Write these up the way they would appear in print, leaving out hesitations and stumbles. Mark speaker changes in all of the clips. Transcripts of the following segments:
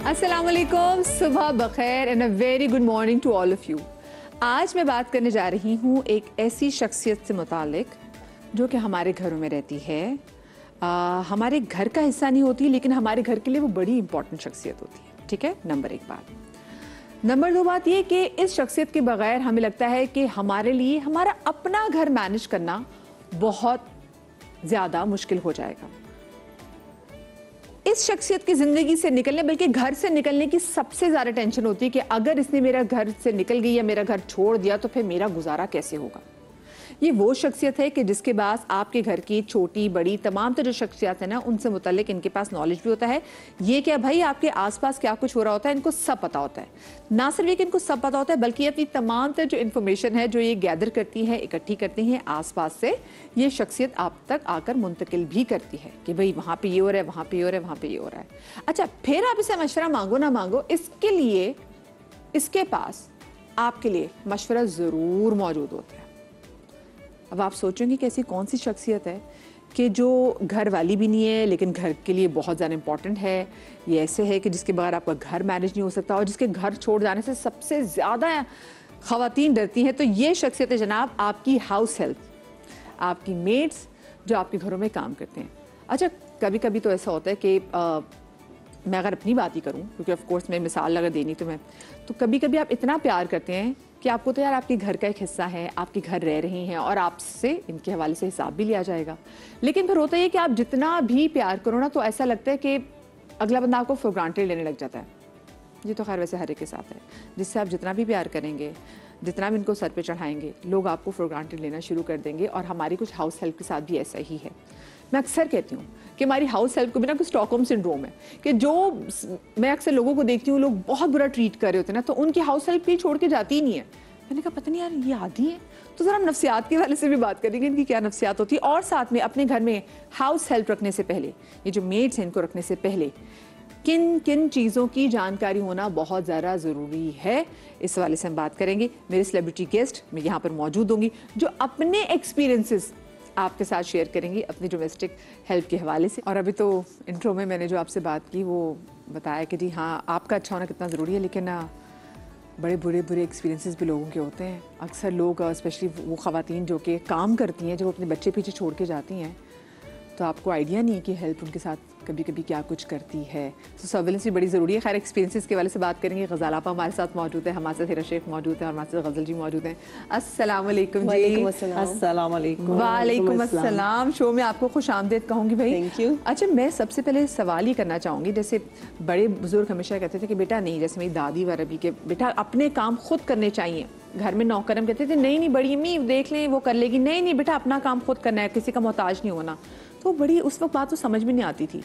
Speaker 1: अस्सलामुअलैकुम, सुबह बखैर and a very good morning to all of you. आज मैं बात करने जा रही हूँ एक ऐसी शख्सियत से मुतालिक जो कि हमारे घरों में रहती है। हमारे घर का हिस्सा नहीं होती, लेकिन हमारे घर के लिए वो बड़ी इंपॉर्टेंट शख्सियत होती है। ठीक है, नंबर एक बात। नंबर दो बात ये कि इस शख्सियत के बगैर हमें लगता है कि हमारे लिए हमारा अपना घर मैनेज करना बहुत ज़्यादा मुश्किल हो जाएगा। इस शख्सियत की जिंदगी से निकलने, बल्कि घर से निकलने की सबसे ज्यादा टेंशन होती है कि अगर इसने मेरा घर से निकल गई या मेरा घर छोड़ दिया तो फिर मेरा गुजारा कैसे होगा। ये वो शख्सियत है कि जिसके पास आपके घर की छोटी बड़ी तमाम जो शख्सियत है ना, उनसे मुतल्लिक इनके पास नॉलेज भी होता है। ये क्या भाई, आपके आसपास क्या कुछ हो रहा होता है इनको सब पता होता है। ना सिर्फ ये कि इनको सब पता होता है, बल्कि अपनी तमाम जो इन्फॉर्मेशन है जो ये गैदर करती है, इकट्ठी करती हैं आसपास से, ये शख्सियत आप तक आकर मुंतकिल भी करती है कि भाई वहाँ पे ये हो रहा है, वहाँ पे ये हो रहा है, वहाँ पे ये हो रहा है। अच्छा, फिर आप इसे मशवरा मांगो ना मांगो, इसके लिए इसके पास आपके लिए मशवरा ज़रूर मौजूद होता है। अब आप सोचेंगे कि ऐसी कौन सी शख्सियत है कि जो घर वाली भी नहीं है लेकिन घर के लिए बहुत ज़्यादा इंपॉर्टेंट है। ये ऐसे है कि जिसके बगैर आपका घर मैनेज नहीं हो सकता और जिसके घर छोड़ जाने से सबसे ज़्यादा ख़वातीन डरती हैं। तो ये शख्सियत है जनाब आपकी हाउस हेल्प, आपकी मेड्स जो आपके घरों में काम करते हैं। अच्छा, कभी कभी तो ऐसा होता है कि मैं अगर अपनी बात ही करूं, क्योंकि ऑफ कोर्स मैं मिसाल अगर देनी तो कभी कभी आप इतना प्यार करते हैं कि आपको तो यार आपके घर का एक हिस्सा है, आपके घर रह रही हैं और आपसे इनके हवाले से हिसाब भी लिया जाएगा। लेकिन फिर होता है कि आप जितना भी प्यार करो ना, तो ऐसा लगता है कि अगला बंदा आपको फॉर ग्रांटेड लेने लग जाता है। ये तो खैर वैसे हर एक के साथ है, जिससे आप जितना भी प्यार करेंगे, जितना भी इनको सर पे चढ़ाएंगे, लोग आपको फॉर ग्रांटेड लेना शुरू कर देंगे। और हमारी कुछ हाउस हेल्प के साथ भी ऐसा ही है। मैं अक्सर कहती हूँ कि हमारी हाउस हेल्प को भी ना कुछ स्टॉकहोम सिंड्रोम है, कि जो मैं अक्सर लोगों को देखती हूँ, लोग बहुत बुरा ट्रीट कर रहे होते हैं ना, तो उनकी हाउस हेल्प भी छोड़ के जाती ही नहीं है। मैंने कहा पता नहीं यार ये आदि है। तो ज़रा हम नफ्सियात के वाले से भी बात करेंगे, इनकी क्या नफ्सियात होती है। और साथ में अपने घर में हाउस हेल्प रखने से पहले, ये जो मेड्स हैं इनको रखने से पहले किन किन चीज़ों की जानकारी होना बहुत ज़्यादा ज़रूरी है, इस वाले से हम बात करेंगे। मेरे सेलिब्रिटी गेस्ट मैं यहाँ पर मौजूद होंगी जो अपने एक्सपीरियंसेस आपके साथ शेयर करेंगी अपनी डोमेस्टिक हेल्प के हवाले से। और अभी तो इंट्रो में मैंने जो आपसे बात की वो बताया कि जी हाँ, आपका अच्छा होना कितना ज़रूरी है, लेकिन बड़े बुरे एक्सपीरियंसेस भी लोगों के होते हैं। अक्सर लोग, स्पेशली वो ख़वातीन जो कि काम करती हैं, जो अपने बच्चे पीछे छोड़ के जाती हैं, तो आपको आइडिया नहीं है कि हेल्प उनके साथ कभी कभी क्या कुछ करती है। तो सर्विलेंस भी बड़ी ज़रूरी है। खैर, एक्सपीरियंसेस के वाले से बात करेंगे। गज़ाल आपा हमारे साथ मौजूद है, हमारे साथ हिरा शेख मौजूद है और हमारे साथ गज़ल जी मौजूद हैं। अस्सलाम वालेकुम जी।
Speaker 2: अस्सलाम वालेकुम।
Speaker 1: वालेकुम अस्सलाम। शो में आपको खुश आमदीद कहूँगी भाई।
Speaker 2: Thank you.
Speaker 1: अच्छा, मैं सबसे पहले सवाल ही करना चाहूँगी, जैसे बड़े बुजुर्ग हमेशा कहते थे कि बेटा नहीं, जैसे मेरी दादी व रबी के, बेटा अपने काम खुद करने चाहिए। घर में नौकर हम कहते थे नहीं नहीं बड़ी अम्मी देख लें वो कर लेगी, नहीं नहीं बेटा अपना काम खुद करना है, किसी का मोहताज नहीं होना। तो बड़ी उस वक्त बात तो समझ में नहीं आती थी।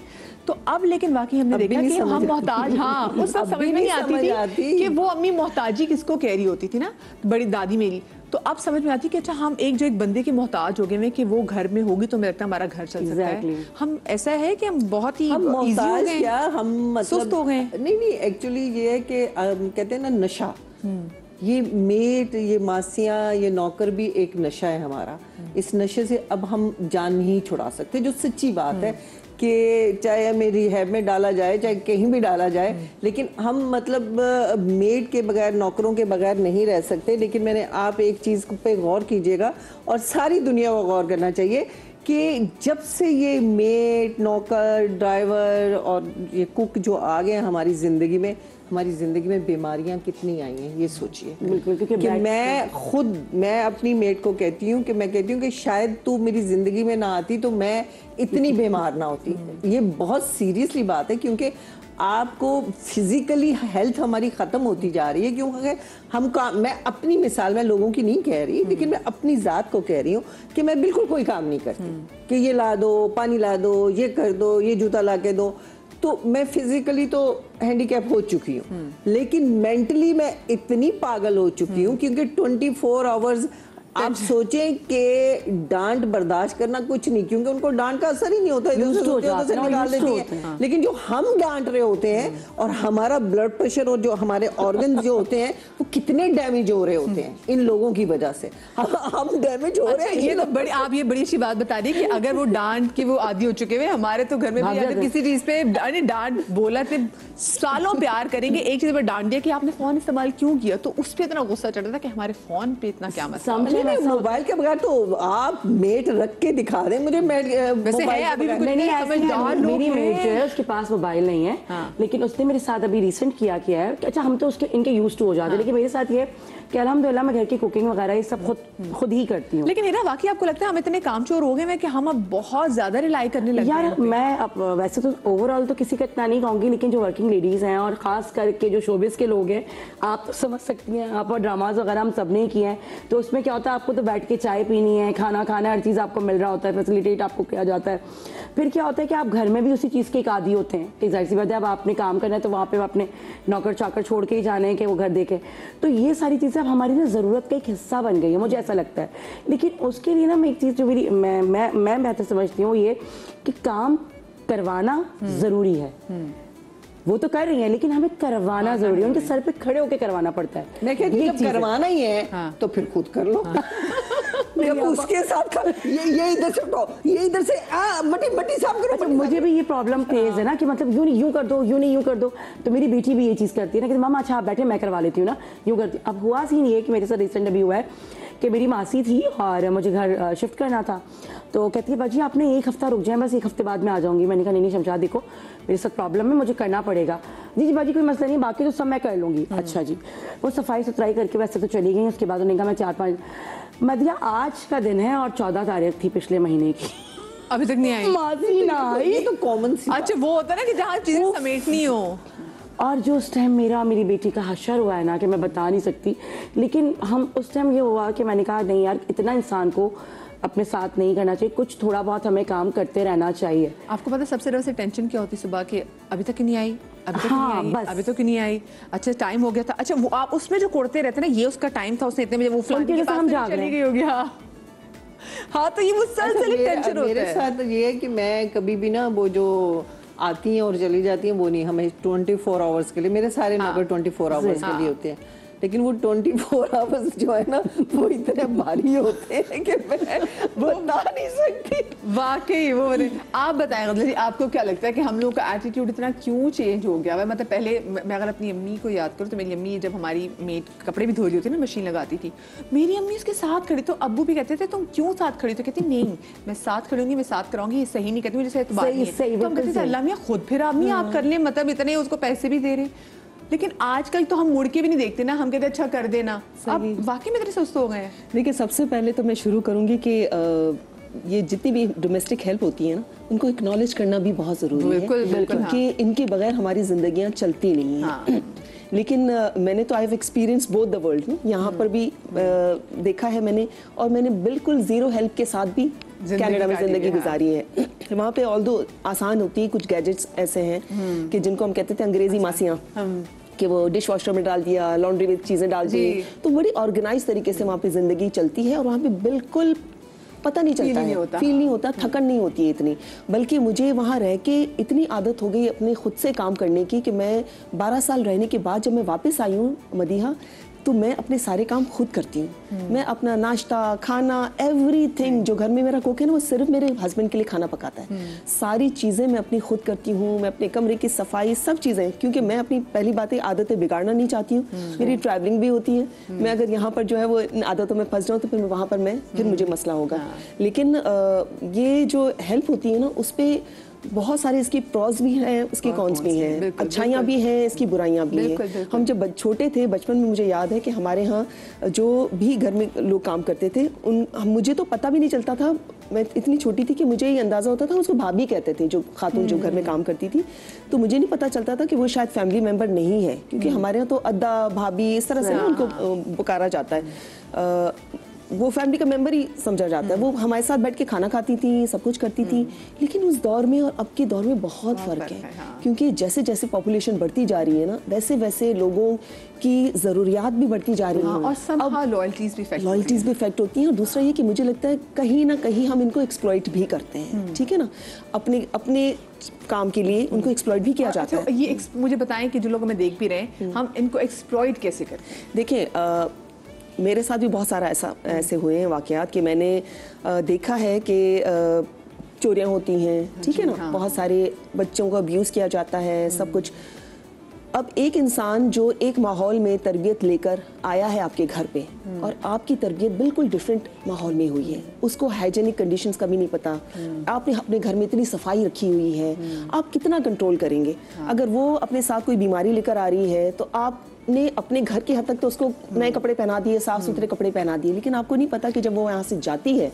Speaker 1: तो अब लेकिन वाकई हमने देखा कि हम मोहताज, हाँ उस वक्त समझ में नहीं आती थी कि वो अम्मी मोहताजी किसको कह रही होती थी ना, बड़ी दादी मेरी। तो अब समझ में आती कि अच्छा हम एक बंदे के मोहताज हो गए हैं कि वो घर में होगी तो मेरे लगता हमारा घर चल सकता है। हम ऐसा है कि हम बहुत ही
Speaker 2: मोहताज क्या, हम मतलब
Speaker 1: सुस्त हो गए।
Speaker 2: नहीं एक्चुअली ये है कि कहते हैं ना नशा, ये मेट, ये मासियाँ, ये नौकर भी एक नशा है हमारा। इस नशे से अब हम जान नहीं छुड़ा सकते, जो सच्ची बात है कि चाहे हमें रिहैब में डाला जाए, चाहे कहीं भी डाला जाए, लेकिन हम मतलब मेड के बगैर, नौकरों के बगैर नहीं रह सकते। लेकिन मैंने आप एक चीज़ पे गौर कीजिएगा और सारी दुनिया को गौर करना चाहिए कि जब से ये मेड, नौकर, ड्राइवर और ये कुक जो आ गए हैं हमारी ज़िंदगी में, हमारी ज़िंदगी में बीमारियां कितनी आई हैं ये सोचिए।
Speaker 1: बिल्कुल,
Speaker 2: क्योंकि मैं अपनी मेड को कहती हूँ कि शायद तू मेरी ज़िंदगी में ना आती तो मैं इतनी बीमार ना होती। ये बहुत सीरियसली बात है, क्योंकि आपको फिजिकली हेल्थ हमारी ख़त्म होती जा रही है। क्योंकि मैं अपनी मिसाल, मैं लोगों की नहीं कह रही, लेकिन मैं अपनी ज़ात को कह रही हूँ कि मैं बिल्कुल कोई काम नहीं करती कि ये ला दो, पानी ला दो, ये कर दो, ये जूता ला के दो। तो मैं फिजिकली तो हैंडीकैप हो चुकी हूँ, लेकिन मेंटली मैं इतनी पागल हो चुकी हूँ, क्योंकि 24 आवर्स आप सोचें कि डांट बर्दाश्त करना कुछ नहीं, क्योंकि उनको डांट का असर ही नहीं होता, इधर से निकाल देती है। लेकिन जो हम डांट रहे होते हैं और हमारा ब्लड प्रेशर और जो हमारे ऑर्गन जो होते हैं वो कितने डैमेज हो रहे होते हैं इन लोगों की वजह से, हम डैमेज हो रहे हैं।
Speaker 1: ये तो बड़ी, आप ये बड़ी अच्छी बात बता दी कि अगर वो डांट के वो आदी हो चुके हुए, हमारे तो घर में भी अगर किसी चीज पे डांट बोला थे, सालों प्यार करेंगे, एक चीज पर डांट दिया कि आपने फोन इस्तेमाल क्यों किया, तो उस पर इतना गुस्सा चढ़ता था कि हमारे फोन पे इतना क्या मसला।
Speaker 2: मोबाइल के बगैर तो आप मेट रख के दिखा दें मुझे,
Speaker 1: वैसे है अभी भी
Speaker 3: मेरी मेट जो है उसके पास मोबाइल नहीं है, लेकिन उसने मेरे साथ अभी रिसेंट किया है। अच्छा, हम तो उसके इनके यूज्ड टू हो जाते हैं, लेकिन मेरे साथ ये कि अल्हम्दुलिल्लाह मैं घर की कुकिंग वगैरह ये सब खुद ही करती हूँ।
Speaker 1: लेकिन हिना, वाकई आपको लगता है हम इतने कामचोर हो गए हैं कि हम अब बहुत ज्यादा रिलाई करने लगे हैं?
Speaker 3: यार मैं अब वैसे तो ओवरऑल तो किसी का इतना नहीं कहूँगी, लेकिन जो वर्किंग लेडीज हैं और खास करके जो शोबिस के लोग हैं, आप तो समझ सकती हैं, आप और ड्रामाज वगैरह हम सब ने किए हैं, तो उसमें क्या होता है आपको तो बैठ के चाय पीनी है, खाना खाना, हर चीज़ आपको मिल रहा होता है, फैसिलिटेट आपको किया जाता है। फिर क्या होता है कि आप घर में भी उसी चीज़ के एक आदी होते हैं कि जाहिर सी बात है अब आपने काम करना है तो वहाँ पे अपने नौकर चाकर छोड़ के ही जाने हैं कि वो घर देखे, तो ये सारी चीज़ें अब हमारी ना ज़रूरत का एक हिस्सा बन गई है, मुझे ऐसा लगता है। लेकिन उसके लिए ना मैं एक चीज़ जो मेरी मैं बेहतर समझती हूँ ये कि काम करवाना ज़रूरी है। वो तो कर रही है लेकिन हमें करवाना जरूरी है, उनके सर पे खड़े होकर करवाना पड़ता है।
Speaker 2: मैं कहती हूँ जब करवाना ही है तो फिर खुद कर लो। जब उसके साथ ये इधर से उठाओ, ये इधर से मट्टी साफ करो।
Speaker 3: अच्छा, मुझे भी ये प्रॉब्लम क्रेज है ना कि मतलब यूं नहीं यूं कर दो, यूं नहीं यूं कर दो, तो मेरी बेटी भी ये चीज़ करती है ना कि मामा अच्छा आप बैठे मैं करवा लेती हूँ ना, यूं करती। अब हुआ सीन ये कि मेरे साथ रिसेंट अभी हुआ है कि मेरी मासी थी और मुझे घर शिफ्ट करना था, तो कहती है बाजी आपने एक हफ्ता रुक जाए, बस एक हफ्ते बाद में आ जाऊंगी। मैंने कहा नहीं शमशाद देखो मेरे साथ प्रॉब्लम है, मुझे करना पड़ेगा। जी बाजी कोई मसला नहीं, बाकी तो सब मैं कर लूँगी। अच्छा जी, वो सफाई सुथराई करके वैसे तो चली गई। उसके बाद उन्होंने कहा मैं 4-5 मदिया आज का दिन है और 14 तारीख थी पिछले महीने की,
Speaker 1: अभी तक नहीं आई
Speaker 3: मासी ना आई।
Speaker 2: ये तो कॉमन सी।
Speaker 1: अच्छा, वो होता है ना कि जहाँ चीजें समेटनी हो।
Speaker 3: और जो उस टाइम मेरी बेटी का हशर हुआ है ना कि मैं बता नहीं सकती, लेकिन हम उस टाइम ये हुआ कि मैंने कहा नहीं यार इतना इंसान को अपने साथ नहीं करना चाहिए, कुछ थोड़ा बहुत हमें काम करते रहना चाहिए।
Speaker 1: आपको पता सबसे ज्यादा से टेंशन क्या होती सुबह की, अभी तक नहीं आई, अभी तक नहीं आई,
Speaker 3: बस
Speaker 1: अभी तक नहीं आई, अच्छा टाइम हो गया था, अच्छा वो आप उसमें जो कोड़ते रहते ना, ये उसका टाइम था, उसने इतने बजे वो फलानी के पास चली गई होगी। हाँ तो ये मुसलसल टेंशन होता है।
Speaker 2: मेरे साथ ये है कि मैं कभी भी ना वो जो आती हैं और चली जाती हैं वो नहीं, हमें 24 आवर्स के लिए, मेरे सारे नौकर 24 आवर्स के लिए होते हैं, लेकिन वो 24 आवर्स जो है ना वो इतने भारी होते हैं कि मैं बता नहीं सकती।
Speaker 1: वाकई वो आप बताएं मतलब जी, आपको क्या लगता है कि हम लोगों का एटीट्यूड इतना क्यों चेंज हो गया है? मतलब पहले मैं अगर अपनी अम्मी को याद करूँ तो मेरी अम्मी जब हमारी मेड कपड़े भी धो रही होती ना, मशीन लगाती थी, मेरी अम्मी उसके साथ खड़ी, तो अब्बू भी कहते थे तुम क्यों साथ खड़ी, तो कहती नहीं मैं साथ खड़ी होंगी, मैं साथ कराऊंगी, ये सही नहीं कहती मुझे सही, तो हम कहते थे अल्लाह मियां खुद फिर अम्मी आप कर ले, मतलब इतने उसको पैसे भी दे रहे। लेकिन आजकल तो हम मुड़ के भी नहीं देखते ना, हम कहते अच्छा कर देना। अब वाकई में इतने सुस्त हो गए हैं।
Speaker 4: देखिए सबसे पहले तो मैं शुरू करूंगी कि ये जितनी भी डोमेस्टिक हेल्प होती है ना उनको एक्नॉलेज करना भी बहुत ज़रूरी है, क्योंकि इनके बगैर हमारी जिंदगियां चलती नहीं हैं। लेकिन मैंने तो I have experience both the world, यहाँ पर भी देखा है मैंने, और मैंने बिल्कुल ज़ीरो हेल्प के साथ भी कनाडा में जिंदगी गुजारी है। वहाँ पे ऑल्दो आसान होती है, कुछ गैजेट्स ऐसे हैं कि जिनको हम कहते थे अंग्रेजी मासियाँ, कि वो डिश वॉशर में डाल दिया, लॉन्ड्री में चीज़ें डाल दी, तो बड़ी ऑर्गेनाइज तरीके से वहाँ पे ज़िंदगी चलती है और वहाँ पे बिल्कुल पता नहीं चलता है, फील नहीं होता, थकन नहीं होती है इतनी। बल्कि मुझे वहाँ रह के इतनी आदत हो गई अपने खुद से काम करने की कि मैं 12 साल रहने के बाद जब मैं वापस आई हूँ मदीहा, तो मैं अपने सारे काम खुद करती हूँ। मैं अपना नाश्ता, खाना, एवरीथिंग, जो घर में मेरा कुक है ना वो सिर्फ मेरे हस्बैंड के लिए खाना पकाता है, सारी चीज़ें मैं अपनी खुद करती हूँ। मैं अपने कमरे की सफाई, सब चीज़ें, क्योंकि मैं अपनी पहली बात आदतें बिगाड़ना नहीं चाहती हूँ। मेरी ट्रैवलिंग भी होती है, मैं अगर यहाँ पर जो है वो आदतों में फंस जाऊँ तो फिर वहाँ पर फिर मुझे मसला होगा। लेकिन ये जो हेल्प होती है ना उस पर बहुत सारे इसकी प्रॉस भी हैं, उसके कॉन्स भी हैं, अच्छाइयाँ भी हैं, इसकी बुराइयाँ भी हैं। हम जब छोटे थे बचपन में मुझे याद है कि हमारे यहाँ जो भी घर में लोग काम करते थे मुझे तो पता भी नहीं चलता था, मैं इतनी छोटी थी कि मुझे ये अंदाज़ा होता था उसको भाभी कहते थे, जो खातून जो घर में काम करती थी, तो मुझे नहीं पता चलता था कि वो शायद फैमिली मेम्बर नहीं है, क्योंकि हमारे यहाँ तो अद्दा भाभी इस तरह से ना उनको पुकारा जाता है। वो फैमिली का मेंबर ही समझा जाता है। वो हमारे साथ बैठ के खाना खाती थी, सब कुछ करती थी, लेकिन उस दौर में और अब के दौर में बहुत फर्क है। क्योंकि जैसे जैसे पॉपुलेशन बढ़ती जा रही है ना, वैसे वैसे लोगों की ज़रूरियात भी बढ़ती जा रही हैं
Speaker 1: और अब लॉयल्टीज भी
Speaker 4: इफेक्ट होती हैं। और दूसरा ये कि मुझे लगता है कहीं ना कहीं हम इनको एक्सप्लॉइट भी करते हैं, ठीक है ना, अपने अपने काम के लिए उनको एक्सप्लॉइट भी किया जाता है।
Speaker 1: ये मुझे बताएं कि जो लोग हमें देख भी रहे हैं, हम इनको एक्सप्लॉइट कैसे करते हैं?
Speaker 4: देखिए, मेरे साथ भी बहुत सारा ऐसे हुए हैं वाकयात कि मैंने देखा है कि चोरियां होती हैं, ठीक है ना, बहुत सारे बच्चों को अब्यूज़ किया जाता है, सब कुछ। अब एक इंसान जो एक माहौल में तरबियत लेकर आया है आपके घर पे, और आपकी तरबियत बिल्कुल डिफरेंट माहौल में हुई है, उसको हाइजेनिक कंडीशंस का भी नहीं पता, आपने अपने घर में इतनी सफाई रखी हुई है, आप कितना कंट्रोल करेंगे? अगर वो अपने साथ कोई बीमारी लेकर आ रही है तो आपने अपने घर के हद तक तो उसको नए कपड़े पहना दिए, साफ सुथरे कपड़े पहना दिए, लेकिन आपको नहीं पता कि जब वो यहाँ से जाती है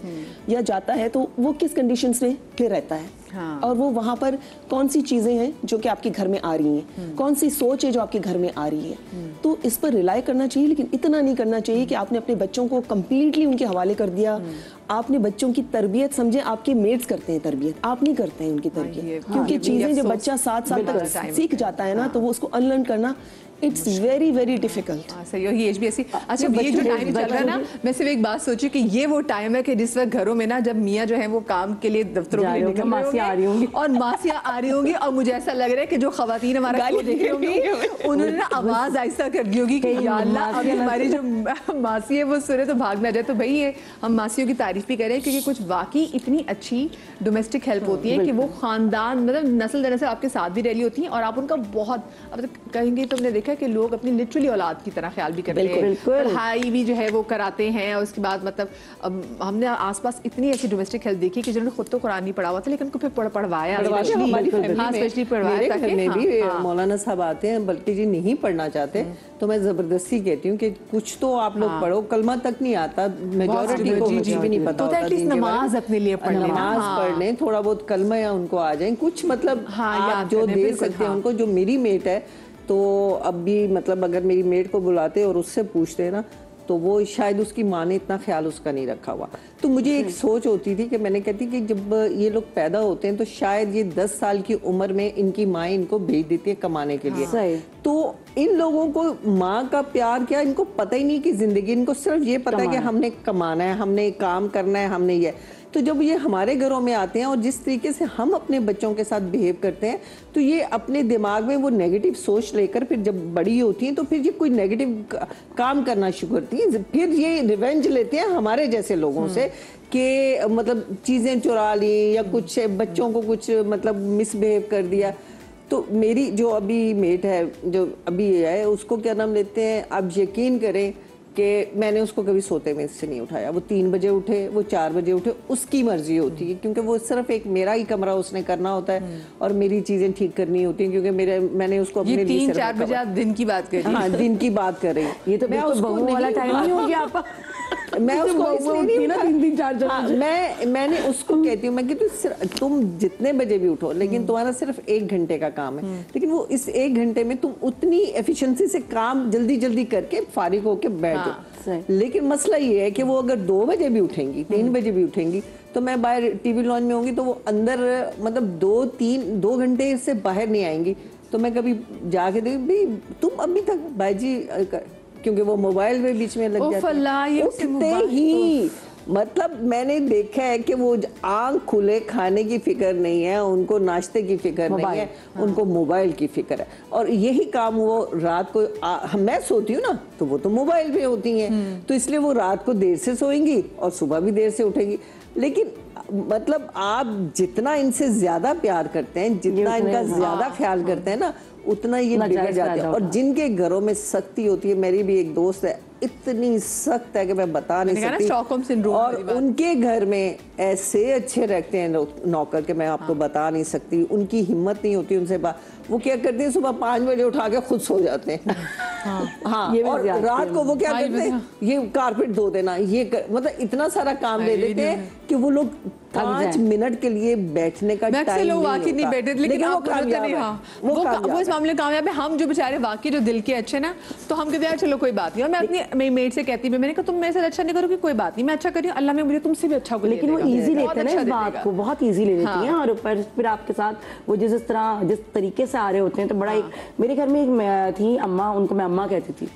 Speaker 4: या जाता है तो वो किस कंडीशंस में फिर रहता है। और वो वहाँ पर कौन सी चीजें हैं जो कि आपके घर में आ रही हैं, कौन सी सोच है जो आपके घर में आ रही है। तो इस पर रिलाई करना चाहिए, लेकिन इतना नहीं करना चाहिए कि आपने अपने बच्चों को कंप्लीटली उनके हवाले कर दिया। आपने बच्चों की तरबियत समझे, आपके मेड्स करते हैं तरबियत, आप नहीं करते हैं उनकी तरबियत, क्योंकि चीजें जो बच्चा 7 साल तक सीख जाता है ना, तो वो उसको अनलर्न करना इट्स वेरी वेरी डिफिकल्ट।
Speaker 1: सही हो, ये HBSC। अच्छा, ये जो टाइम चल रहा है ना, मैं सिर्फ एक बात सोची कि ये वो टाइम है कि जिस वक्त घरों में ना, जब मियाँ जो है वो काम के लिए दफ्तरों में निकल रहे होंगे और मासियाँ आ रही होंगी, और मुझे ऐसा लग रहा है कि जो खवातीन हमारा शो देख रही होंगी, उन्होंने ना आवाज ऐसा कर दी होगी कि या अल्लाह, अभी हमारी जो मासी है वो सुने तो भाग ना जाए। तो भाई ये हम मासियों की तारीफ भी करें, क्योंकि कुछ वाकई इतनी अच्छी डोमेस्टिक हेल्प होती है कि वो खानदान मतलब नस्ल दर नस्ल आपके साथ भी रही होती हैं, और आप उनका बहुत, अब कहेंगे तो हमने देखा है कि लोग अपनी लिटरली औलाद की तरह ख्याल भी करते हैं, पढ़ाई भी जो है वो कराते हैं। और उसके बाद मतलब हमने आसपास इतनी ऐसी डोमेस्टिक हेल्प देखी कि जिन्होंने खुद तो कुरान नहीं पढ़ा हुआ था, लेकिन उनको फिर पढ़वाया, स्पेशली पढ़वाया।
Speaker 2: मौलाना साहब आते हैं, बल्कि जी नहीं पढ़ना चाहते तो मैं जबरदस्ती कहती हूँ कि कुछ तो आप लोग पढ़ो, कलमा तक नहीं आता मेजॉरिटी को, मुझे भी नहीं पता होता,
Speaker 1: नमाज अपने लिए
Speaker 2: नमाज पढ़ लें, थोड़ा बहुत कलमा या उनको आ जाए कुछ, मतलब आप जो दे सकते हैं उनको। जो मेरी मेट है तो अब भी मतलब अगर मेरी मेट को बुलाते और उससे पूछते हैं ना, तो वो शायद उसकी माँ ने इतना ख्याल उसका नहीं रखा हुआ। तो मुझे एक सोच होती थी कि मैंने कहती कि जब ये लोग पैदा होते हैं तो शायद ये 10 साल की उम्र में इनकी माँ इनको भेज देती है कमाने के लिए। तो इन लोगों को माँ का प्यार क्या, इनको पता ही नहीं कि जिंदगी, इनको सिर्फ ये पता है कि हमने कमाना है, हमने काम करना है, हमने ये। तो जब ये हमारे घरों में आते हैं और जिस तरीके से हम अपने बच्चों के साथ बिहेव करते हैं, तो ये अपने दिमाग में वो नेगेटिव सोच लेकर फिर जब बड़ी होती हैं तो फिर ये कोई नेगेटिव काम करना शुरू करती हैं। फिर ये रिवेंज लेते हैं हमारे जैसे लोगों से कि मतलब चीज़ें चुरा ली या कुछ बच्चों को कुछ मतलब मिसबिहेव कर दिया। तो मेरी जो अभी मेट है, जो अभी है, उसको क्या नाम लेते हैं, आप यकीन करें कि मैंने उसको कभी सोते में से नहीं उठाया। वो 3 बजे उठे, वो 4 बजे उठे, उसकी मर्जी होती है, क्योंकि वो सिर्फ एक मेरा ही कमरा उसने करना होता है और मेरी चीजें ठीक करनी होती हैं, क्योंकि मैंने उसको अपने लिए
Speaker 1: 3-4 बजे आप दिन की बात कर रही हैं।
Speaker 2: हाँ, दिन की बात कर रही हूँ।
Speaker 3: ये तो मैं उसको वाला टाइम नहीं हो गया आपका।
Speaker 2: मैं उसको इसलिए नहीं
Speaker 3: ना 3-4
Speaker 2: मैंने उसको कहती हूँ, मैं कहती तुम जितने बजे भी उठो, लेकिन तुम्हारा सिर्फ 1 घंटे का काम है, लेकिन वो इस 1 घंटे में तुम उतनी एफिशिएंसी से काम जल्दी जल्दी करके फारिग होके बैठ जाओ। लेकिन मसला ये है कि वो अगर 2 बजे भी उठेंगी, 3 बजे भी उठेंगी, तो मैं बाहर टीवी लॉन्च में होंगी तो वो अंदर मतलब 2 घंटे से बाहर नहीं आएंगी। तो मैं कभी जाके देख, भाई तुम अभी तक बाजी, क्योंकि वो मोबाइल में बीच में लग जाते हैं, उठते ही मतलब मैंने देखा है कि वो आंख खुले खाने की फिक्र नहीं है उनको, नाश्ते की फिक्र नहीं है उनको, मोबाइल की फिक्र है। और यही काम वो रात को मैं सोती हूँ ना, तो वो तो मोबाइल पे होती हैं, तो इसलिए वो रात को देर से सोएंगी और सुबह भी देर से उठेगी। लेकिन मतलब आप जितना इनसे ज्यादा प्यार करते हैं, जितना इनका ज्यादा ख्याल करते हैं ना, उतना ये बिगड़ जाते हैं। और जिनके घरों में सख्ती होती है, मेरी भी एक दोस्त है, इतनी सख्त है कि मैं बता नहीं सकती, और उनके घर में ऐसे अच्छे रखते हैं नौकर के मैं आपको बता नहीं सकती। उनकी हिम्मत नहीं होती उनसे वो क्या करते हैं, सुबह 5 बजे उठा के खुद सो जाते हैं। हाँ, और रात को वो क्या करते हैं, ये कारपेट धो देना, ये मतलब इतना सारा काम दे देते हैं कि वो लोग 5 मिनट के लिए बैठने का टाइम
Speaker 1: लोग वाकई नहीं बैठे, लेकिन
Speaker 2: वो कामयाब है।
Speaker 1: वो इस मामले में कामयाब है। हम जो बेचारे वाकई जो दिल के अच्छे ना, तो हम कहते हैं चलो कोई बात नहीं। और मैं अपनी मेट से कहती हूँ, मैंने कहा तुम मेरे से अच्छा नहीं करोगे कोई बात नहीं, मैं अच्छा करी हूँ, अल्लाह में मुझे तुमसे भी अच्छा को
Speaker 3: लेकिन वो इजी लेते हैं ना इस बात को, बहुत इजी ले लेती हैं। और ऊपर फिर आपके साथ वो जिस तरीके से आ रहे होते हैं, तो बड़ा मेरे घर में एक थी अम्मा, उनको मैं अम्मा कहती थी,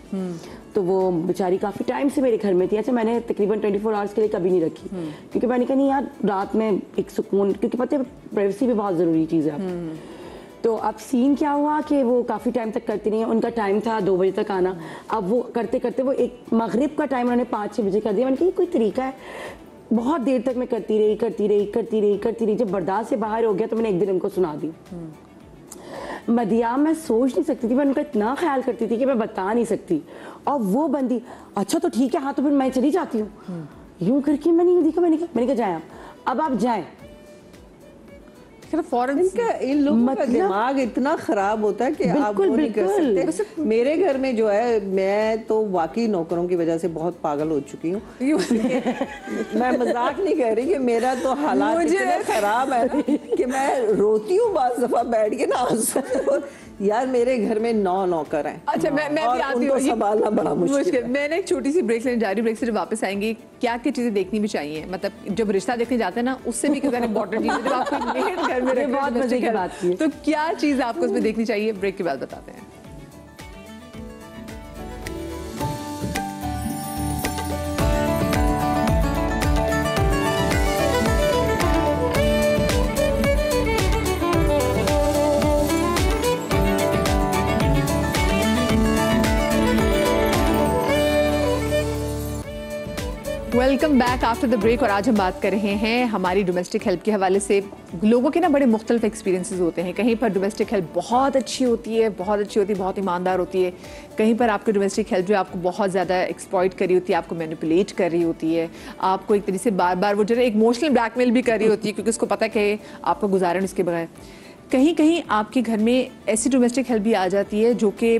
Speaker 3: तो वो बेचारी काफ़ी टाइम से मेरे घर में थी। अच्छा, मैंने तकरीबन 24 आवर्स के लिए कभी नहीं रखी, क्योंकि मैंने कहा नहीं यार, रात में एक सुकून, क्योंकि पता है प्राइवेसी भी बहुत ज़रूरी चीज़ है आपकी। तो अब सीन क्या हुआ कि वो काफ़ी टाइम तक करती नहीं है, उनका टाइम था 2 बजे तक आना। अब वो करते करते वो एक मगरिब का टाइम उन्होंने 5-6 बजे कर दिया। मैंने कहा कोई तरीका है? बहुत देर तक मैं करती रही। जब बर्दाश्त से बाहर हो गया तो मैंने एक दिन उनको सुना दी। मदिया मैं सोच नहीं सकती थी, मैं उनका इतना ख्याल करती थी कि मैं बता नहीं सकती। और वो बंदी अच्छा तो ठीक है, हाँ तो फिर मैं चली जाती हूँ, यूं करके मैंने देखा, मैंने कहा जाए अब आप जाएं।
Speaker 2: इन लोगों का दिमाग इतना खराब होता है कि आप वो नहीं कर सकते। मेरे घर में जो है, मैं तो वाकई नौकरों की वजह से बहुत पागल हो चुकी हूँ। मैं मजाक नहीं कह रही कि मेरा तो हालात इतने खराब है ना कि मैं रोती हूँ बाज़ दफा बैठ के ना। यार मेरे घर में 9 नौकर हैं।
Speaker 1: अच्छा, मैं भी आती हूँ,
Speaker 2: संभालना बड़ा मुश्किल।
Speaker 1: मैंने एक छोटी सी ब्रेक लेने जा रही हूँ। ब्रेक से जब वापस आएंगे, क्या क्या चीजें देखनी भी चाहिए, मतलब जब रिश्ता देखने जाते हैं ना, उससे भी कितना इंपॉर्टेंट चीज है। जब आपको घर में
Speaker 3: बहुत मजे की बात की,
Speaker 1: तो क्या चीज आपको उसमें देखनी चाहिए, ब्रेक के बाद बताते हैं। Welcome back after the break. और आज हम बात कर रहे हैं हमारी डोमेस्टिक हेल्प के हवाले से। लोगों के ना बड़े मुख्तलिफ एक्सपीरियंसेस होते हैं। कहीं पर डोमेस्टिक हेल्प बहुत अच्छी होती है, बहुत ईमानदार होती है। कहीं पर आपकी डोमेस्टिक हेल्प जो आपको बहुत ज़्यादा एक्सप्लॉइट कर रही होती है, आपको मैनिपुलेट कर रही होती है, आपको एक तरीके से बार बार वो जो है इमोशनल ब्लैकमेल भी कर रही होती है, क्योंकि उसको पता है कि आपका गुजारण इसके बगैर। कहीं कहीं आपके घर में ऐसी डोमेस्टिक हेल्प भी आ जाती है जो कि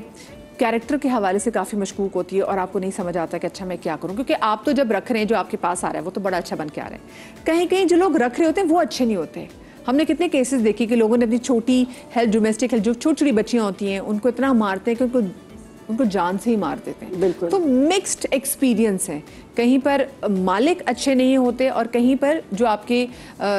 Speaker 1: कैरेक्टर के हवाले से काफ़ी मशकूक होती है और आपको नहीं समझ आता कि अच्छा मैं क्या करूं, क्योंकि आप तो जब रख रहे हैं, जो आपके पास आ रहा है वो तो बड़ा अच्छा बन के आ रहा है। कहीं कहीं जो लोग रख रहे होते हैं वो अच्छे नहीं होते। हमने कितने केसेस देखे कि लोगों ने अपनी छोटी हेल्प, डोमेस्टिक हेल्प, जो छोटी छोटी बच्चियां होती हैं उनको इतना मारते हैं कि उनको जान से ही मार देते हैं।
Speaker 3: बिल्कुल।
Speaker 1: तो मिक्स्ड एक्सपीरियंस है। कहीं पर मालिक अच्छे नहीं होते और कहीं पर जो आपकी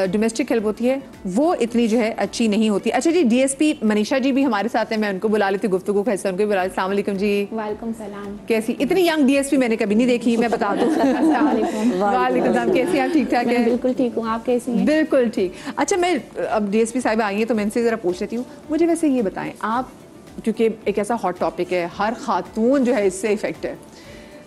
Speaker 1: डोमेस्टिक हेल्प होती है वो इतनी जो है अच्छी नहीं होती। अच्छा जी, डीएसपी मनीषा जी भी हमारे साथ हैं, मैं उनको बुला लेती, गुफ्तगू का हिस्सा उनको भी बुला लेती। अस्सलाम वालेकुम जी।
Speaker 5: वालेकुम सलाम।
Speaker 1: कैसी? इतनी यंग डीएसपी मैंने कभी नहीं देखी, मैं बता दूं। वालेकुम सलाम। कैसी आप? ठीक ठाक है?
Speaker 5: बिल्कुल ठीक हूँ, आप कैसी हैं?
Speaker 1: बिल्कुल ठीक। अच्छा, मैं अब डीएसपी साहिब आई हैं तो मैं इनसे ज़रा पूछ लेती हूँ, मुझे वैसे ये बताएं आप, क्योंकि एक ऐसा हॉट टॉपिक है, हर खातून जो है इससे इफेक्ट है।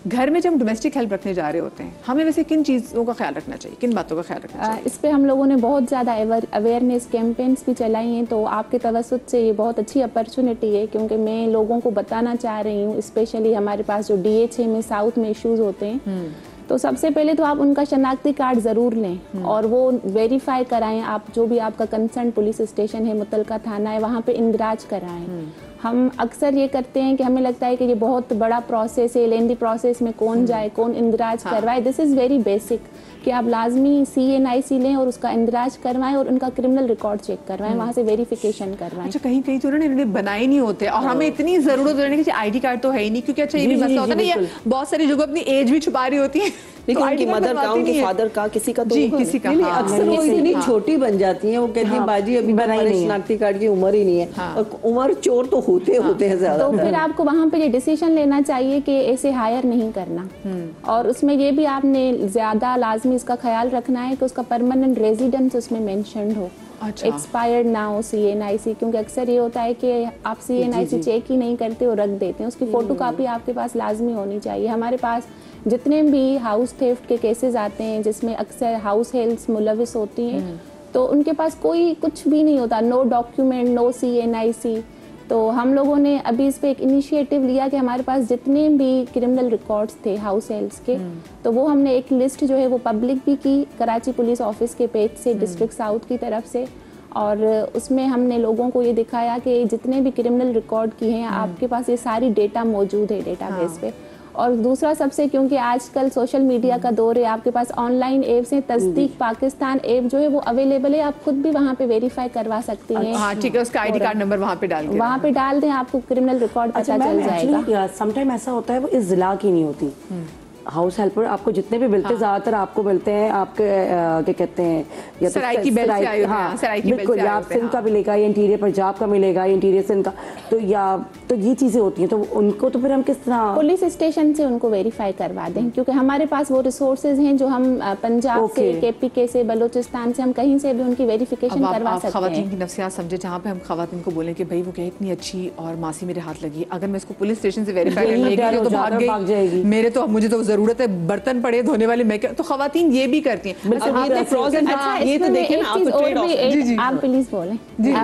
Speaker 1: घर में जब हम डोमेस्टिक हेल्प रखने जा रहे होते हैं, हमें वैसे किन चीज़ों का ख्याल रखना चाहिए, किन बातों का ख्याल रखना चाहिए?
Speaker 5: इस पे हम लोगों ने बहुत ज़्यादा अवेयरनेस कैंपेन्स भी चलाई हैं, तो आपके तवसुत से ये बहुत अच्छी अपॉर्चुनिटी है, क्योंकि मैं लोगों को बताना चाह रही हूँ, स्पेशली हमारे पास जो DHA में साउथ में इश्यूज़ होते हैं, तो सबसे पहले तो आप उनका शनाख्ती कार्ड ज़रूर लें और वो वेरीफाई कराएं। आप जो भी आपका कंसर्न पुलिस स्टेशन है, मुतलका थाना है, वहाँ पे इंदराज कराएं। हम अक्सर ये करते हैं कि हमें लगता है कि ये बहुत बड़ा प्रोसेस है, लेंदी प्रोसेस में कौन जाए, कौन इंदराज करवाए। दिस इज़ वेरी बेसिक कि आप लाजमी CNIC लें और उसका इंदराज करवाएं और उनका क्रिमिनल रिकॉर्ड चेक करवाएं, वहाँ से वेरिफिकेशन करवाएं।
Speaker 1: अच्छा, कहीं कहीं तो उन्होंने बनाए नहीं होते और हमें इतनी ज़रूरत होने की ID कार्ड तो है ही नहीं, क्योंकि अच्छा ये भी मसला होता है ना, ये बहुत सारी जगह अपनी एज भी छुपा रही होती है,
Speaker 4: लेकिन उनकी मदर का, उनके फादर का, किसी का तो
Speaker 1: किसी का
Speaker 2: अक्सर वो इतनी छोटी बन जाती हैं, वो कहती हैं बाजी अभी हमारे शनाख्ती कार्ड की उम्र ही नहीं है, और उम्र चोर तो होते हैं ज़्यादा।
Speaker 5: तो फिर आपको वहाँ पे ये डिसीजन लेना चाहिए कि ऐसे हायर नहीं करना, और उसमें ये भी आपने ज़्यादा लाजमी इसका ख्याल रखना है कि उसका परमानेंट रेजिडेंस उसमें मेंशन्ड हो, एक्सपायर्ड ना हो CNIC, क्योंकि अक्सर ये होता है कि आप CNIC चेक ही नहीं करते और रख देते हैं। उसकी फ़ोटो कापी आपके पास लाजमी होनी चाहिए। हमारे पास जितने भी हाउस थेफ्ट के केसेस आते हैं जिसमें अक्सर हाउस हेल्प्स मुलविस होती हैं, तो उनके पास कोई कुछ भी नहीं होता, नो डॉक्यूमेंट, नो CNIC। तो हम लोगों ने अभी इस पे एक इनिशिएटिव लिया कि हमारे पास जितने भी क्रिमिनल रिकॉर्ड्स थे हाउस हेल्प्स के, तो वो हमने एक लिस्ट जो है वो पब्लिक भी की कराची पुलिस ऑफिस के पेज से, डिस्ट्रिक्ट साउथ की तरफ से, और उसमें हमने लोगों को ये दिखाया कि जितने भी क्रिमिनल रिकॉर्ड की हैं आपके पास ये सारी डेटा मौजूद है डेटाबेस पे, और दूसरा सबसे, क्योंकि आजकल सोशल मीडिया का दौर है, आपके पास ऑनलाइन एप्स हैं, तस्दीक पाकिस्तान ऐप जो है वो अवेलेबल है, आप खुद भी वहाँ पे वेरीफाई करवा सकती हैं।
Speaker 1: हाँ ठीक है, उसका आईडी कार्ड नंबर वहाँ पे डाल
Speaker 5: दें, आपको क्रिमिनल रिकॉर्ड पता चल जाएगा।
Speaker 3: समटाइम ऐसा होता है वो इस जिला की नहीं होती, हाउस हेल्पर आपको जितने भी मिलते हैं ज्यादातर आपको मिलते हैं आपके क्या कहते हैं, या
Speaker 1: सराय की बेल से आए होते हैं, सराय की बेल से
Speaker 3: या सिंध का मिलेगा, या इंटीरियर पंजाब का मिलेगा, या इंटीरियर सिंध का, तो ये चीजें होती हैं। तो उनको तो फिर हम किस तरह
Speaker 5: पुलिस स्टेशन से उनको वेरीफाई करवा दें, क्योंकि हमारे पास वो रिसोर्सेज हैं जो हम पंजाब से, KPK से, बलूचिस्तान से, हम कहीं से भी उनकी वेरिफिकेशन करवा सकते हैं।
Speaker 1: खवातीन की नफ्सियात समझे, जहाँ पे हम खवातीन को बोलें कि भाई वो कहे इतनी अच्छी और मासी मेरे हाथ लगी, अगर मैं इसको पुलिस स्टेशन से वेरीफाई करने तो भाग जाएगी, मेरे तो मुझे तो जरूरत है बर्तन पड़े धोने वाले, मैं तो खवातीन ये भी करती हैं।
Speaker 5: ये तो देखिए ना, आप प्लीज बोलें,